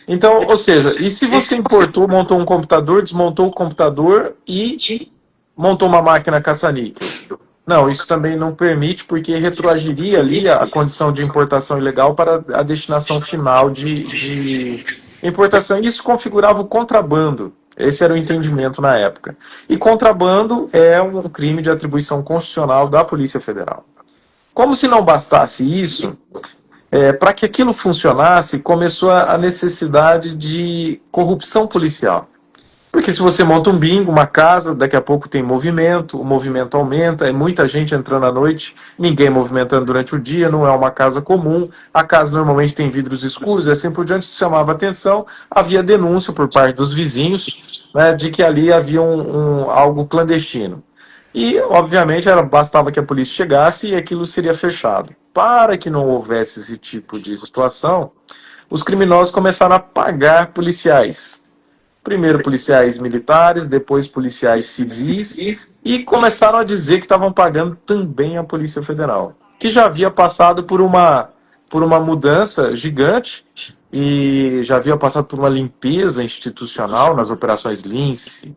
Então, ou seja, e se você importou, montou um computador, desmontou o computador e montou uma máquina caça-níquel? Não, isso também não permite, porque retroagiria ali a condição de importação ilegal para a destinação final de importação. E isso configurava o contrabando. Esse era o entendimento na época. E contrabando é um crime de atribuição constitucional da Polícia Federal. Como se não bastasse isso, para que aquilo funcionasse, começou a necessidade de corrupção policial. Porque se você monta um bingo, uma casa, daqui a pouco tem movimento, o movimento aumenta, é muita gente entrando à noite, ninguém movimentando durante o dia, não é uma casa comum, a casa normalmente tem vidros escuros e assim por diante, isso chamava atenção, havia denúncia por parte dos vizinhos, né, de que ali havia algo clandestino. E, obviamente, bastava que a polícia chegasse e aquilo seria fechado. Para que não houvesse esse tipo de situação, os criminosos começaram a pagar policiais. Primeiro policiais militares, depois policiais civis, e começaram a dizer que estavam pagando também a Polícia Federal, que já havia passado por uma por uma mudança gigante e já havia passado por uma limpeza institucional nas operações Lince,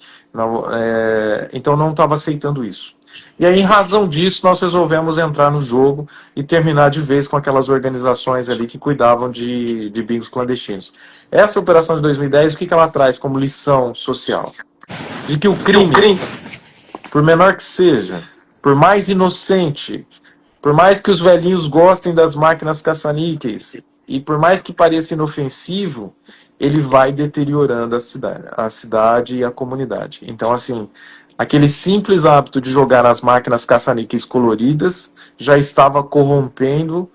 então não estava aceitando isso. E aí, em razão disso, nós resolvemos entrar no jogo e terminar de vez com aquelas organizações ali que cuidavam de bingos clandestinos. Essa operação de 2010, o que ela traz como lição social? De que o crime, por menor que seja, por mais inocente, por mais que os velhinhos gostem das máquinas caça-níqueis, e por mais que pareça inofensivo, ele vai deteriorando a cidade e a comunidade. Então, assim, aquele simples hábito de jogar nas máquinas caça-níqueis coloridas já estava corrompendo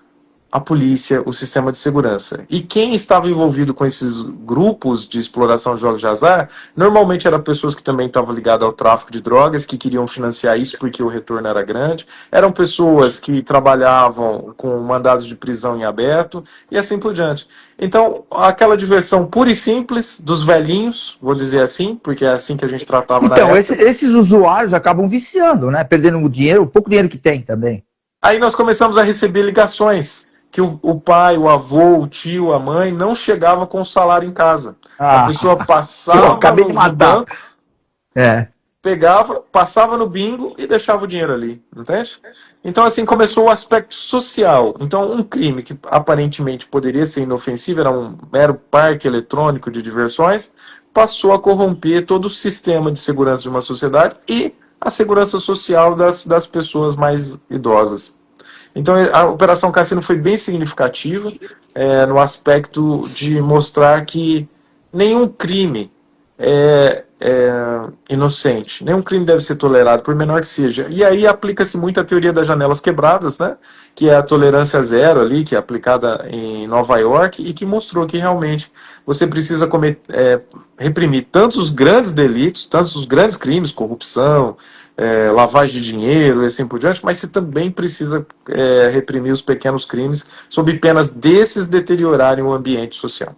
a polícia, o sistema de segurança. E quem estava envolvido com esses grupos de exploração de jogos de azar, normalmente eram pessoas que também estavam ligadas ao tráfico de drogas, que queriam financiar isso porque o retorno era grande, eram pessoas que trabalhavam com mandados de prisão em aberto, e assim por diante. Então, aquela diversão pura e simples dos velhinhos, vou dizer assim, porque é assim que a gente tratava na época. Então, esses usuários acabam viciando, né? Perdendo o dinheiro, o pouco dinheiro que tem também. Aí nós começamos a receber ligações que o pai, o avô, o tio, a mãe não chegava com o salário em casa. A pessoa passava no banco, pegava, passava no bingo e deixava o dinheiro ali, entende? Então, assim, começou o aspecto social. Então, um crime que aparentemente poderia ser inofensivo, era um mero parque eletrônico de diversões, passou a corromper todo o sistema de segurança de uma sociedade e a segurança social das pessoas mais idosas. Então, a Operação Cassino foi bem significativa no aspecto de mostrar que nenhum crime é inocente, nenhum crime deve ser tolerado, por menor que seja. E aí aplica-se muito a teoria das janelas quebradas, né? Que é a tolerância zero ali, que é aplicada em Nova York, e que mostrou que realmente você precisa reprimir tantos os grandes delitos, tantos os grandes crimes, corrupção, lavagem de dinheiro e assim por diante, mas você também precisa reprimir os pequenos crimes sob penas desses deteriorarem o ambiente social.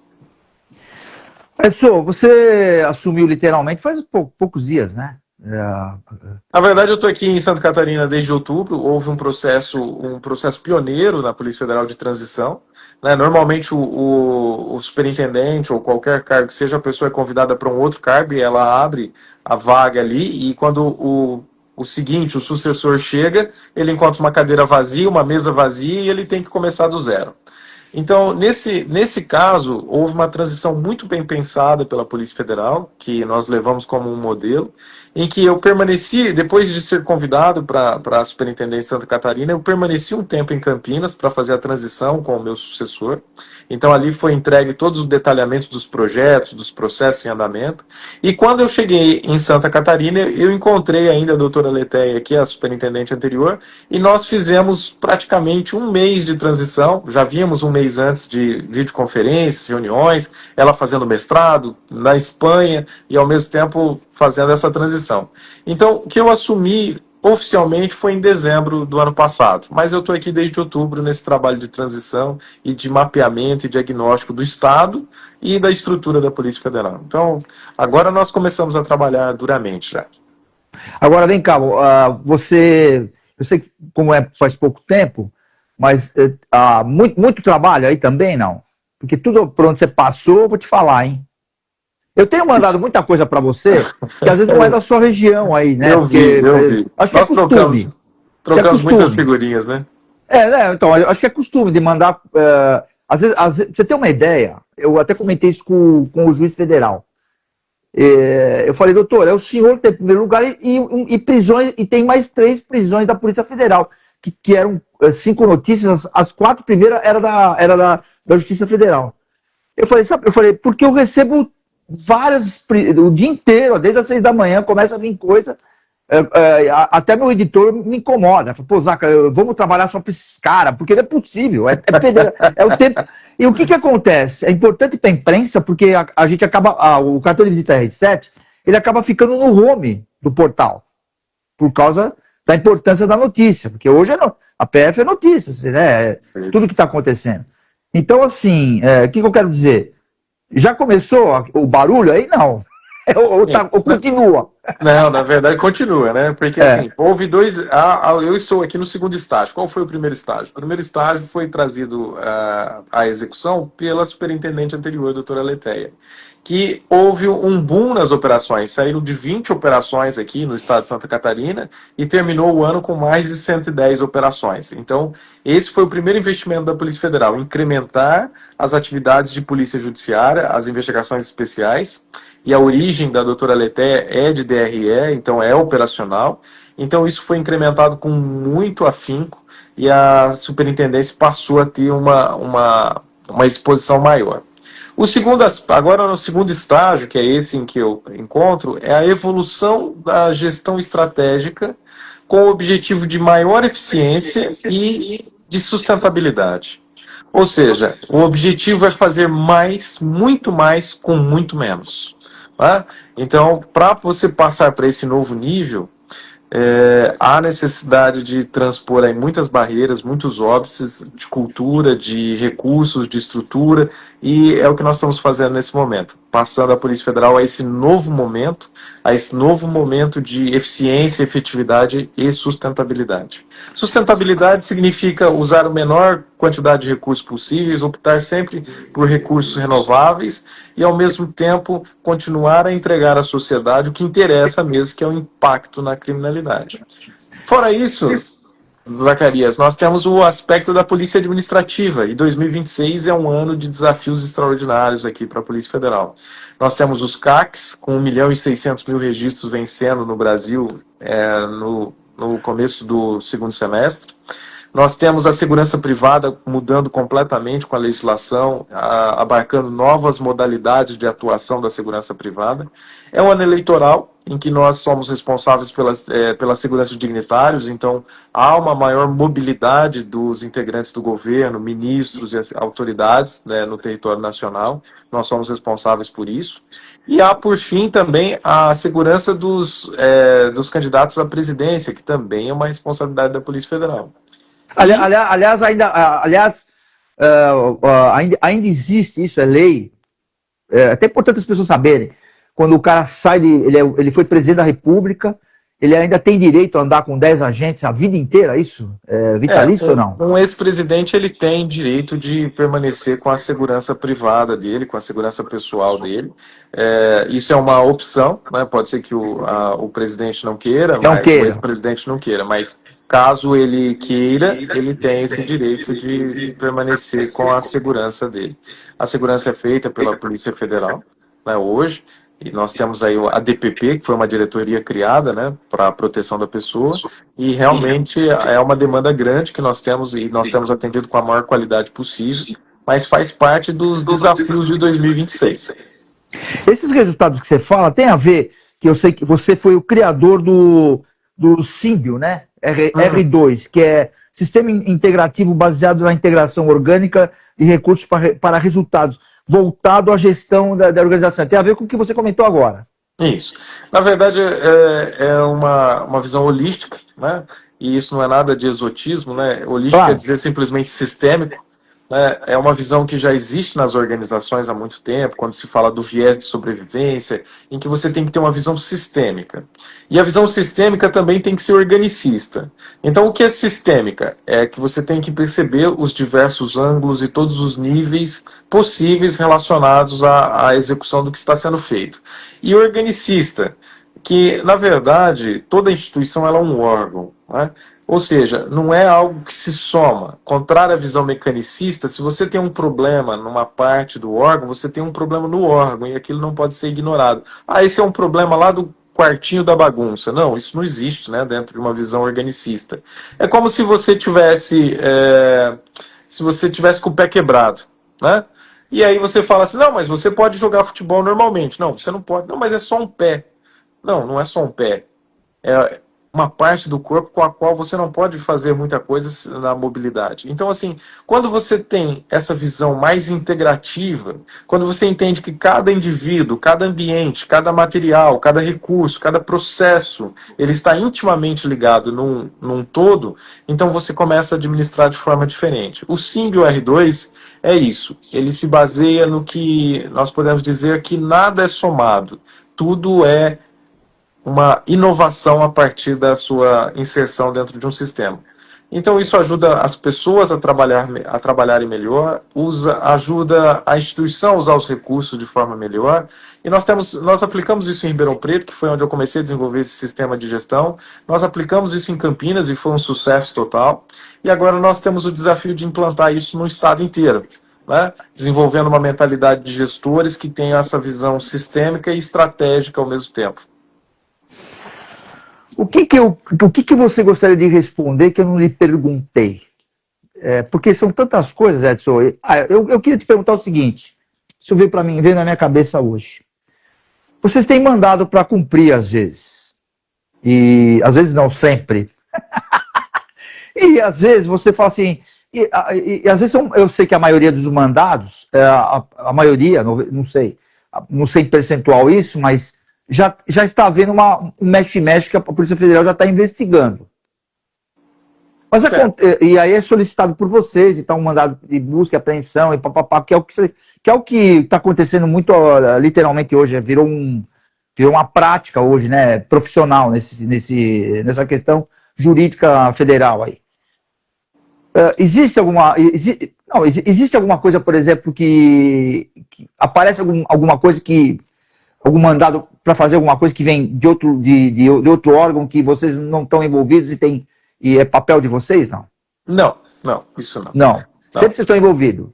Edson, você assumiu literalmente faz poucos dias, né? Na verdade, eu estou aqui em Santa Catarina desde outubro. Houve um processo pioneiro na Polícia Federal de transição, né? Normalmente o superintendente ou qualquer cargo que seja, a pessoa é convidada para um outro cargo e ela abre a vaga ali, e quando o sucessor chega, ele encontra uma cadeira vazia, uma mesa vazia, e ele tem que começar do zero. Então, nesse caso, houve uma transição muito bem pensada pela Polícia Federal, que nós levamos como um modelo, em que eu permaneci, depois de ser convidado para a Superintendência de Santa Catarina, eu permaneci um tempo em Campinas para fazer a transição com o meu sucessor. Então, ali foi entregue todos os detalhamentos dos projetos, dos processos em andamento. E quando eu cheguei em Santa Catarina, eu encontrei ainda a doutora Letéia, que é a superintendente anterior, e nós fizemos praticamente um mês de transição. Já vínhamos um mês antes de videoconferências, reuniões, ela fazendo mestrado na Espanha e, ao mesmo tempo, fazendo essa transição. Então, o que eu assumi oficialmente foi em dezembro do ano passado, mas eu estou aqui desde outubro nesse trabalho de transição e de mapeamento e diagnóstico do Estado e da estrutura da Polícia Federal. Então, agora nós começamos a trabalhar duramente já. Agora, vem cá, eu sei que como faz pouco tempo, mas muito trabalho aí também, não? Porque tudo por onde você passou, eu vou te falar, hein? Eu tenho mandado muita coisa para você, que às vezes não é da sua região aí, né? Eu vi. Acho que nós é costume. Trocamos muitas figurinhas, né? Então, acho que é costume de mandar... às vezes, pra você ter uma ideia, eu até comentei isso com o juiz federal. Eu falei, doutor, é o senhor que tem em primeiro lugar e prisões, e tem mais 3 prisões da Polícia Federal, que eram 5 notícias, as 4 primeiras era da Justiça Federal. Eu falei, porque eu recebo o dia inteiro, desde as 6 da manhã, começa a vir coisa, até meu editor me incomoda. Fala, pô, Zaca, vamos trabalhar só para esses caras, porque não é possível, é o tempo. E o que acontece? É importante para a imprensa, porque a gente acaba, o cartão de visita R7, ele acaba ficando no home do portal, por causa da importância da notícia, porque hoje a PF é notícia, né? Tudo que está acontecendo. Então, assim, o que eu quero dizer? Já começou o barulho aí? Não. Ou continua? Não, na verdade continua, né? Porque É. assim, houve dois. Eu estou aqui no segundo estágio. Qual foi o primeiro estágio? O primeiro estágio foi trazido à execução pela superintendente anterior, a doutora Letéia, que houve um boom nas operações. Saíram de 20 operações aqui no estado de Santa Catarina e terminou o ano com mais de 110 operações. Então, esse foi o primeiro investimento da Polícia Federal, incrementar as atividades de polícia judiciária, as investigações especiais. E a origem da doutora Letéia é de DRE, então é operacional. Então isso foi incrementado com muito afinco e a superintendência passou a ter uma exposição maior. Agora no segundo estágio, que é esse em que eu encontro, é a evolução da gestão estratégica com o objetivo de maior eficiência e de sustentabilidade. Ou seja, o objetivo é fazer mais, muito mais, com muito menos. Tá? Então, para você passar para esse novo nível, há necessidade de transpor aí muitas barreiras, muitos óbices de cultura, de recursos, de estrutura, e é o que nós estamos fazendo nesse momento, passando a Polícia Federal a esse novo momento de eficiência, efetividade e sustentabilidade. Sustentabilidade significa usar a menor quantidade de recursos possíveis, optar sempre por recursos renováveis e, ao mesmo tempo, continuar a entregar à sociedade o que interessa mesmo, que é o impacto na criminalidade. Fora isso, Zacarias, nós temos o aspecto da polícia administrativa, e 2026 é um ano de desafios extraordinários aqui para a Polícia Federal. Nós temos os CACs, com 1.600.000 registros vencendo no Brasil no começo do segundo semestre. Nós temos a segurança privada mudando completamente com a legislação, abarcando novas modalidades de atuação da segurança privada. É um ano eleitoral em que nós somos responsáveis pela segurança dos dignitários, então há uma maior mobilidade dos integrantes do governo, ministros e autoridades, né, no território nacional. Nós somos responsáveis por isso. E há, por fim, também a segurança dos candidatos à presidência, que também é uma responsabilidade da Polícia Federal. Aliás, ainda existe isso, é lei. É até importante as pessoas saberem. Quando o cara sai, ele foi presidente da República, ele ainda tem direito a andar com 10 agentes a vida inteira, isso? É vitalício ou não? Um ex-presidente, ele tem direito de permanecer com a segurança privada dele, com a segurança pessoal dele. Isso é uma opção, né? Pode ser que o presidente não queira, o ex-presidente não queira, mas caso ele queira, ele tem esse direito de permanecer com a segurança dele. A segurança é feita pela Polícia Federal, né, hoje. E nós temos aí a DPP, que foi uma diretoria criada, né, para a proteção da pessoa, e realmente é uma demanda grande que nós temos, e nós temos atendido com a maior qualidade possível, mas faz parte dos desafios de 2026. Esses resultados que você fala tem a ver, que eu sei que você foi o criador do Símbio, né? R2, que é Sistema Integrativo Baseado na Integração Orgânica de Recursos para Resultados, voltado à gestão da organização. Tem a ver com o que você comentou agora. Isso. Na verdade, é uma visão holística, né? E isso não é nada de exotismo, né? Holístico quer dizer simplesmente sistêmico. É uma visão que já existe nas organizações há muito tempo, quando se fala do viés de sobrevivência, em que você tem que ter uma visão sistêmica. E a visão sistêmica também tem que ser organicista. Então, o que é sistêmica? É que você tem que perceber os diversos ângulos e todos os níveis possíveis relacionados à execução do que está sendo feito. E organicista, que, na verdade, toda instituição ela é um órgão, né? Ou seja, não é algo que se soma. Contrário à visão mecanicista, se você tem um problema numa parte do órgão, você tem um problema no órgão e aquilo não pode ser ignorado. Esse é um problema lá do quartinho da bagunça. Não, isso não existe, né, dentro de uma visão organicista. É como se você tivesse com o pé quebrado, né? E aí você fala assim, não, mas você pode jogar futebol normalmente. Não, você não pode. Não, mas é só um pé. Não, não é só um pé. É uma parte do corpo com a qual você não pode fazer muita coisa na mobilidade. Então, assim, quando você tem essa visão mais integrativa, quando você entende que cada indivíduo, cada ambiente, cada material, cada recurso, cada processo, ele está intimamente ligado num todo, então você começa a administrar de forma diferente. O Símbio R2 é isso. Ele se baseia no que nós podemos dizer que nada é somado. Tudo é uma inovação a partir da sua inserção dentro de um sistema. Então isso ajuda as pessoas a trabalharem melhor, ajuda a instituição a usar os recursos de forma melhor, e nós aplicamos isso em Ribeirão Preto, que foi onde eu comecei a desenvolver esse sistema de gestão, nós aplicamos isso em Campinas e foi um sucesso total, e agora nós temos o desafio de implantar isso no estado inteiro, né? Desenvolvendo uma mentalidade de gestores que tenham essa visão sistêmica e estratégica ao mesmo tempo. O que você gostaria de responder que eu não lhe perguntei? Porque são tantas coisas, Edson. Eu queria te perguntar o seguinte, isso veio na minha cabeça hoje. Vocês têm mandado para cumprir às vezes, e às vezes não sempre. E às vezes você fala assim, e às vezes eu sei que a maioria dos mandados, a maioria, não sei em percentual isso, mas já está havendo um mexe-mexe que a Polícia Federal já está investigando. Mas e aí é solicitado por vocês, então um mandado de busca e apreensão e papapá, que é o que está acontecendo muito, literalmente hoje, virou uma prática hoje, né, profissional nessa questão jurídica federal aí. Existe alguma coisa, por exemplo, que aparece alguma coisa algum mandado para fazer alguma coisa que vem de outro órgão que vocês não estão envolvidos e é papel de vocês, não? Não, isso não. Não, sempre vocês estão envolvidos.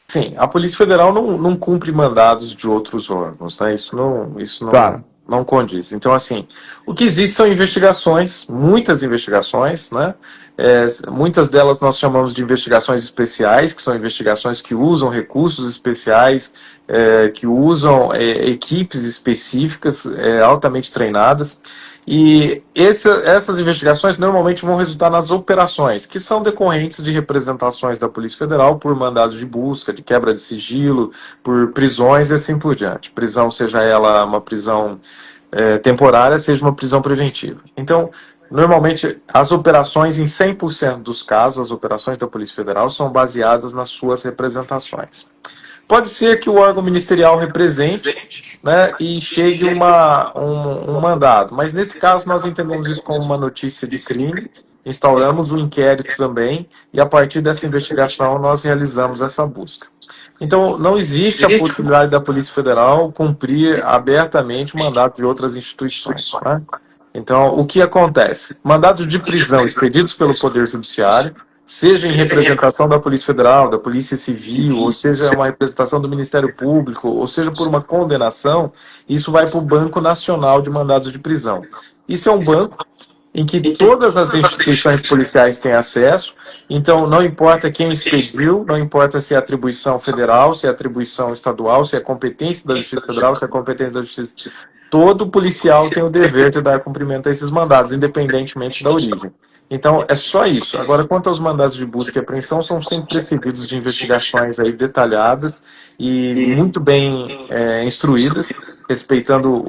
Sim, a Polícia Federal não cumpre mandados de outros órgãos, né? Isso não, claro, não condiz. Então, assim, o que existe são investigações, muitas investigações, né? Muitas delas nós chamamos de investigações especiais, que são investigações que usam recursos especiais, que usam equipes específicas, altamente treinadas. E essas investigações normalmente vão resultar nas operações, que são decorrentes de representações da Polícia Federal por mandados de busca, de quebra de sigilo, por prisões e assim por diante. Prisão, seja ela uma prisão temporária, seja uma prisão preventiva. Então, normalmente, as operações, em 100% dos casos, as operações da Polícia Federal são baseadas nas suas representações. Pode ser que o órgão ministerial represente, né, e chegue um mandado, mas nesse caso nós entendemos isso como uma notícia de crime, instauramos um inquérito também, e a partir dessa investigação nós realizamos essa busca. Então não existe a possibilidade da Polícia Federal cumprir abertamente o mandato de outras instituições, né? Então, o que acontece? Mandados de prisão expedidos pelo Poder Judiciário, seja em representação da Polícia Federal, da Polícia Civil, ou seja uma representação do Ministério Público, ou seja por uma condenação, isso vai para o Banco Nacional de Mandados de Prisão. Isso é um banco em que todas as instituições policiais têm acesso, então não importa quem expediu, não importa se é atribuição federal, se é atribuição estadual, se é competência da Justiça Federal, se é competência da Justiça... Todo policial tem o dever de dar cumprimento a esses mandados, independentemente da origem. Então, é só isso. Agora, quanto aos mandados de busca e apreensão, são sempre precedidos de investigações aí detalhadas e muito bem instruídas, respeitando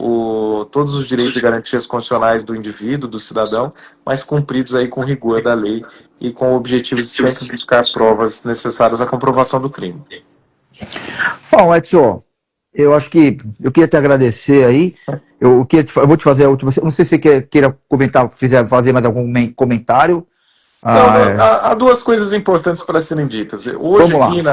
todos os direitos e garantias constitucionais do indivíduo, do cidadão, mas cumpridos aí com rigor da lei e com o objetivo de sempre buscar provas necessárias à comprovação do crime. Bom, Edson, eu acho que eu queria te agradecer aí. Eu vou te fazer a última. Não sei se você queira comentar, fazer mais algum comentário. Há duas coisas importantes para serem ditas. Hoje, aqui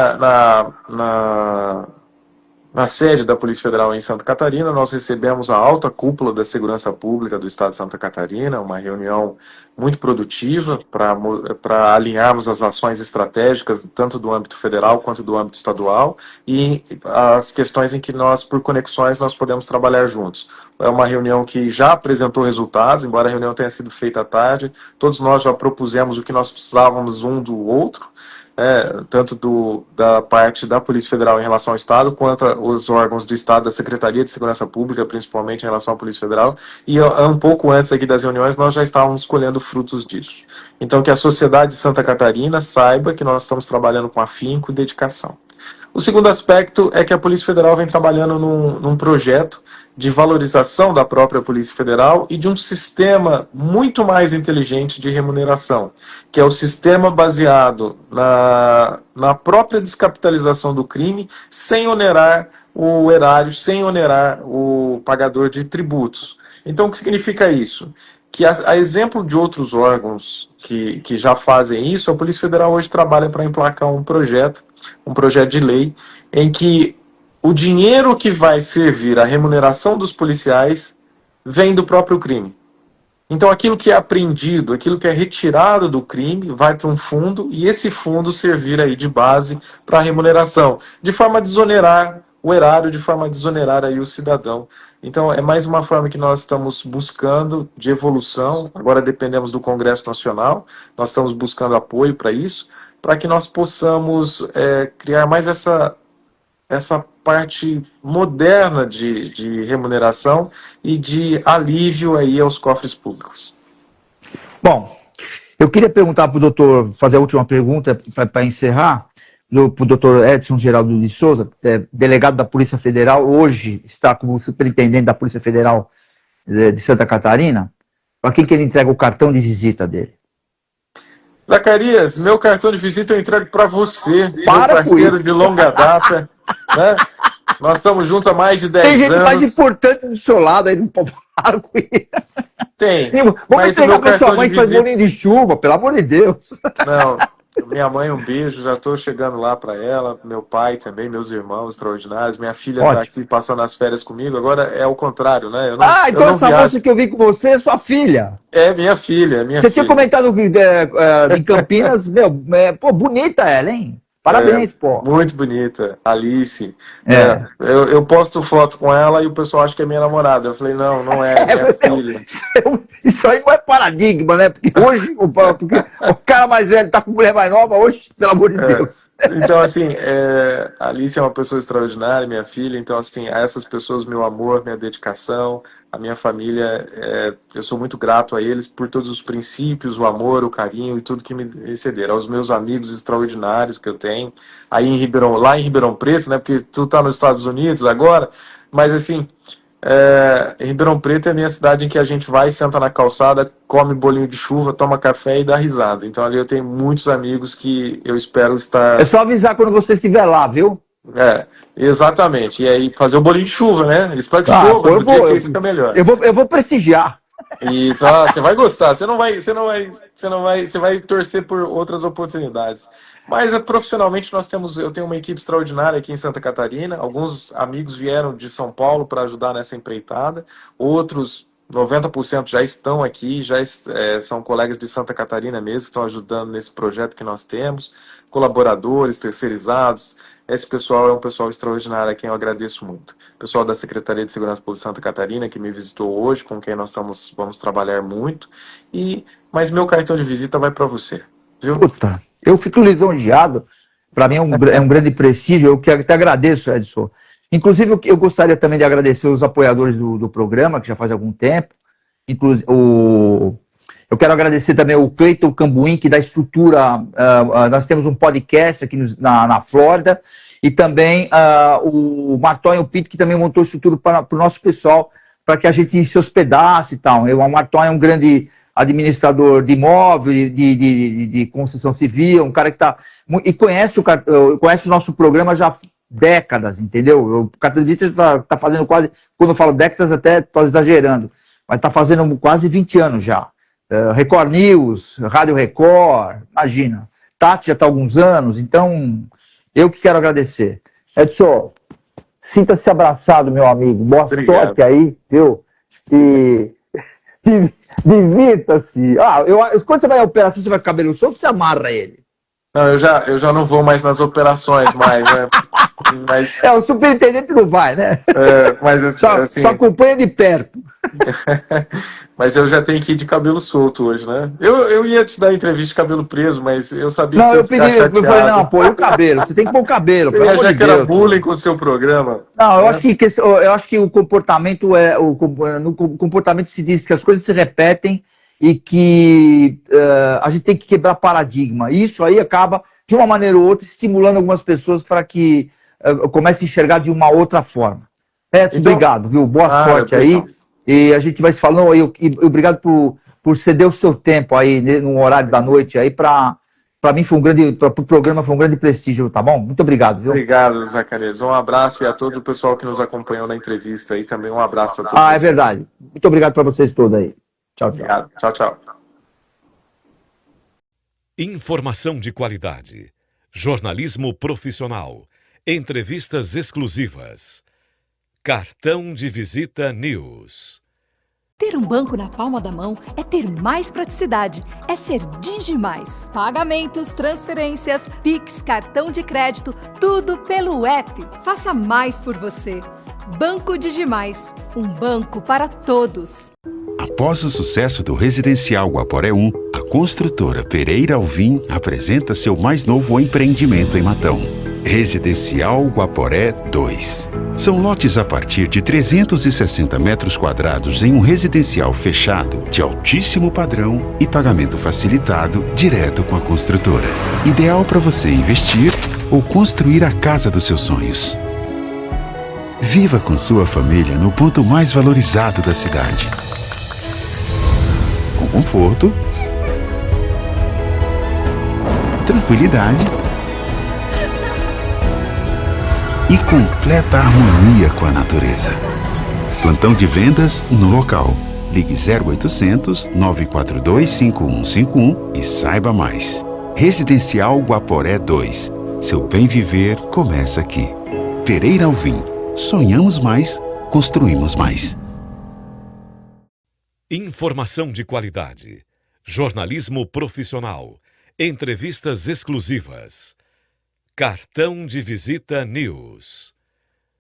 na sede da Polícia Federal em Santa Catarina, nós recebemos a alta cúpula da Segurança Pública do Estado de Santa Catarina, uma reunião muito produtiva para alinharmos as ações estratégicas, tanto do âmbito federal quanto do âmbito estadual, e as questões em que nós, por conexões, nós podemos trabalhar juntos. É uma reunião que já apresentou resultados, embora a reunião tenha sido feita à tarde, todos nós já propusemos o que nós precisávamos um do outro, tanto da parte da Polícia Federal em relação ao Estado, quanto os órgãos do Estado, da Secretaria de Segurança Pública, principalmente em relação à Polícia Federal, e um pouco antes aqui das reuniões nós já estávamos colhendo frutos disso. Então que a sociedade de Santa Catarina saiba que nós estamos trabalhando com afinco e dedicação. O segundo aspecto é que a Polícia Federal vem trabalhando num projeto de valorização da própria Polícia Federal e de um sistema muito mais inteligente de remuneração, que é o sistema baseado na própria descapitalização do crime, sem onerar o erário, sem onerar o pagador de tributos. Então, o que significa isso? Que a exemplo de outros órgãos que já fazem isso, a Polícia Federal hoje trabalha para emplacar um projeto de lei, em que o dinheiro que vai servir à remuneração dos policiais vem do próprio crime. Então, aquilo que é apreendido, aquilo que é retirado do crime, vai para um fundo, e esse fundo servir aí de base para a remuneração, de forma a desonerar o erário, de forma a desonerar aí o cidadão. Então, é mais uma forma que nós estamos buscando de evolução. Agora dependemos do Congresso Nacional, nós estamos buscando apoio para isso, para que nós possamos criar mais essa parte moderna de remuneração e de alívio aí aos cofres públicos. Bom, eu queria perguntar para o doutor, fazer a última pergunta para encerrar, para o doutor Edson Geraldo de Souza, delegado da Polícia Federal, hoje está como superintendente da Polícia Federal de Santa Catarina. Para quem que ele entrega o cartão de visita dele? Zacarias, meu cartão de visita eu entrego para você, meu Para parceiro de longa data, né? Nós estamos juntos há mais de 10 anos. Tem gente mais importante do seu lado aí, não pode parar com isso. Tem. Vamos entregar para sua mãe que faz bolinho de chuva, pelo amor de Deus. Não, minha mãe, um beijo, já estou chegando lá para ela, meu pai também, meus irmãos extraordinários, minha filha está aqui passando as férias comigo, agora é o contrário, né? Então essa moça que eu vi com você é sua filha. É minha filha, Você tinha comentado em Campinas, pô, bonita ela, hein? Parabéns, pô. Muito bonita, Alice. Eu posto foto com ela e o pessoal acha que é minha namorada. Eu falei, não é minha filha. Isso aí não é paradigma, né? Porque hoje o cara mais velho tá com mulher mais nova, hoje, pelo amor de Deus. Então, assim, a Alice é uma pessoa extraordinária, minha filha. Então, assim, a essas pessoas, meu amor, minha dedicação, a minha família, eu sou muito grato a eles por todos os princípios, o amor, o carinho e tudo que me excederam. Aos meus amigos extraordinários que eu tenho, aí lá em Ribeirão Preto, né? Porque tu tá nos Estados Unidos agora, mas, assim, Ribeirão Preto é a minha cidade em que a gente vai, senta na calçada, come bolinho de chuva, toma café e dá risada. Então ali eu tenho muitos amigos que eu espero estar... É só avisar quando você estiver lá, viu? Exatamente. E aí fazer o bolinho de chuva, né? Espero que chova, no dia que fica melhor. Eu vou prestigiar. Isso, você vai gostar. Você vai torcer por outras oportunidades. Mas profissionalmente eu tenho uma equipe extraordinária aqui em Santa Catarina. Alguns amigos vieram de São Paulo para ajudar nessa empreitada. Outros, 90% já estão aqui, são colegas de Santa Catarina mesmo, que estão ajudando nesse projeto que nós temos. Colaboradores, terceirizados. Esse pessoal é um pessoal extraordinário a quem eu agradeço muito. Pessoal da Secretaria de Segurança Pública de Santa Catarina, que me visitou hoje, com quem nós vamos trabalhar muito. Mas meu cartão de visita vai para você, viu? Puta, eu fico lisonjeado. Para mim é um grande prestígio. Eu te agradeço, Edson. Inclusive, eu gostaria também de agradecer os apoiadores do programa, que já faz algum tempo. Inclusive, eu quero agradecer também o Cleiton Cambuim, que dá estrutura. Nós temos um podcast aqui na Flórida, e também o Martonho Pinto, que também montou estrutura para o nosso pessoal, para que a gente se hospedasse e tal. O Martonho é um grande administrador de imóvel, de construção civil, um cara que está... E conhece o nosso programa já há décadas, entendeu? O cartão de visita está fazendo quase... Quando eu falo décadas, até estou exagerando, mas está fazendo quase 20 anos já. Record News, Rádio Record, imagina. Tati já está há alguns anos, então eu que quero agradecer. Edson, sinta-se abraçado, meu amigo. Boa sorte aí, viu? E divirta-se. Quando você vai à operação, você vai com o cabelo solto ou você amarra ele? Não, eu já não vou mais nas operações, né? Mas... o superintendente não vai, né? Mas assim... Só acompanha de perto. Mas eu já tenho que ir de cabelo solto hoje, né? Eu ia te dar entrevista de cabelo preso, mas eu sabia que você ia ficar chateado. Eu falei, não, pô, e o cabelo? Você tem que pôr o cabelo, pelo amor de Deus. Era bullying com o seu programa. Não, eu acho que o comportamento no comportamento se diz que as coisas se repetem e que a gente tem que quebrar paradigma. E isso aí acaba, de uma maneira ou outra, estimulando algumas pessoas para que comecem a enxergar de uma outra forma. Edson, então, obrigado, viu? Boa sorte aí. E a gente vai se falando, e obrigado por ceder o seu tempo aí, no horário da noite, aí, para para mim para o programa foi um grande prestígio, tá bom? Muito obrigado, viu? Obrigado, Zacarias. Um abraço e a todo o pessoal que nos acompanhou na entrevista aí também. Um abraço a todos. É verdade. Muito obrigado para vocês todos aí. Tchau, tchau. Obrigado. Tchau, tchau. Informação de qualidade. Jornalismo profissional. Entrevistas exclusivas. Cartão de Visita News. Ter um banco na palma da mão é ter mais praticidade, é ser Digimais. Pagamentos, transferências, Pix, cartão de crédito, tudo pelo app. Faça mais por você. Banco Digimais, um banco para todos. Após o sucesso do Residencial Guaporé 1, a construtora Pereira Alvim apresenta seu mais novo empreendimento em Matão. Residencial Guaporé 2. São lotes a partir de 360 metros quadrados em um residencial fechado, de altíssimo padrão e pagamento facilitado direto com a construtora. Ideal para você investir ou construir a casa dos seus sonhos. Viva com sua família no ponto mais valorizado da cidade. Com conforto, tranquilidade e completa harmonia com a natureza. Plantão de vendas no local. Ligue 0800 942 5151 e saiba mais. Residencial Guaporé 2. Seu bem viver começa aqui. Pereira Alvim. Sonhamos mais, construímos mais. Informação de qualidade. Jornalismo profissional. Entrevistas exclusivas. Cartão de Visita News.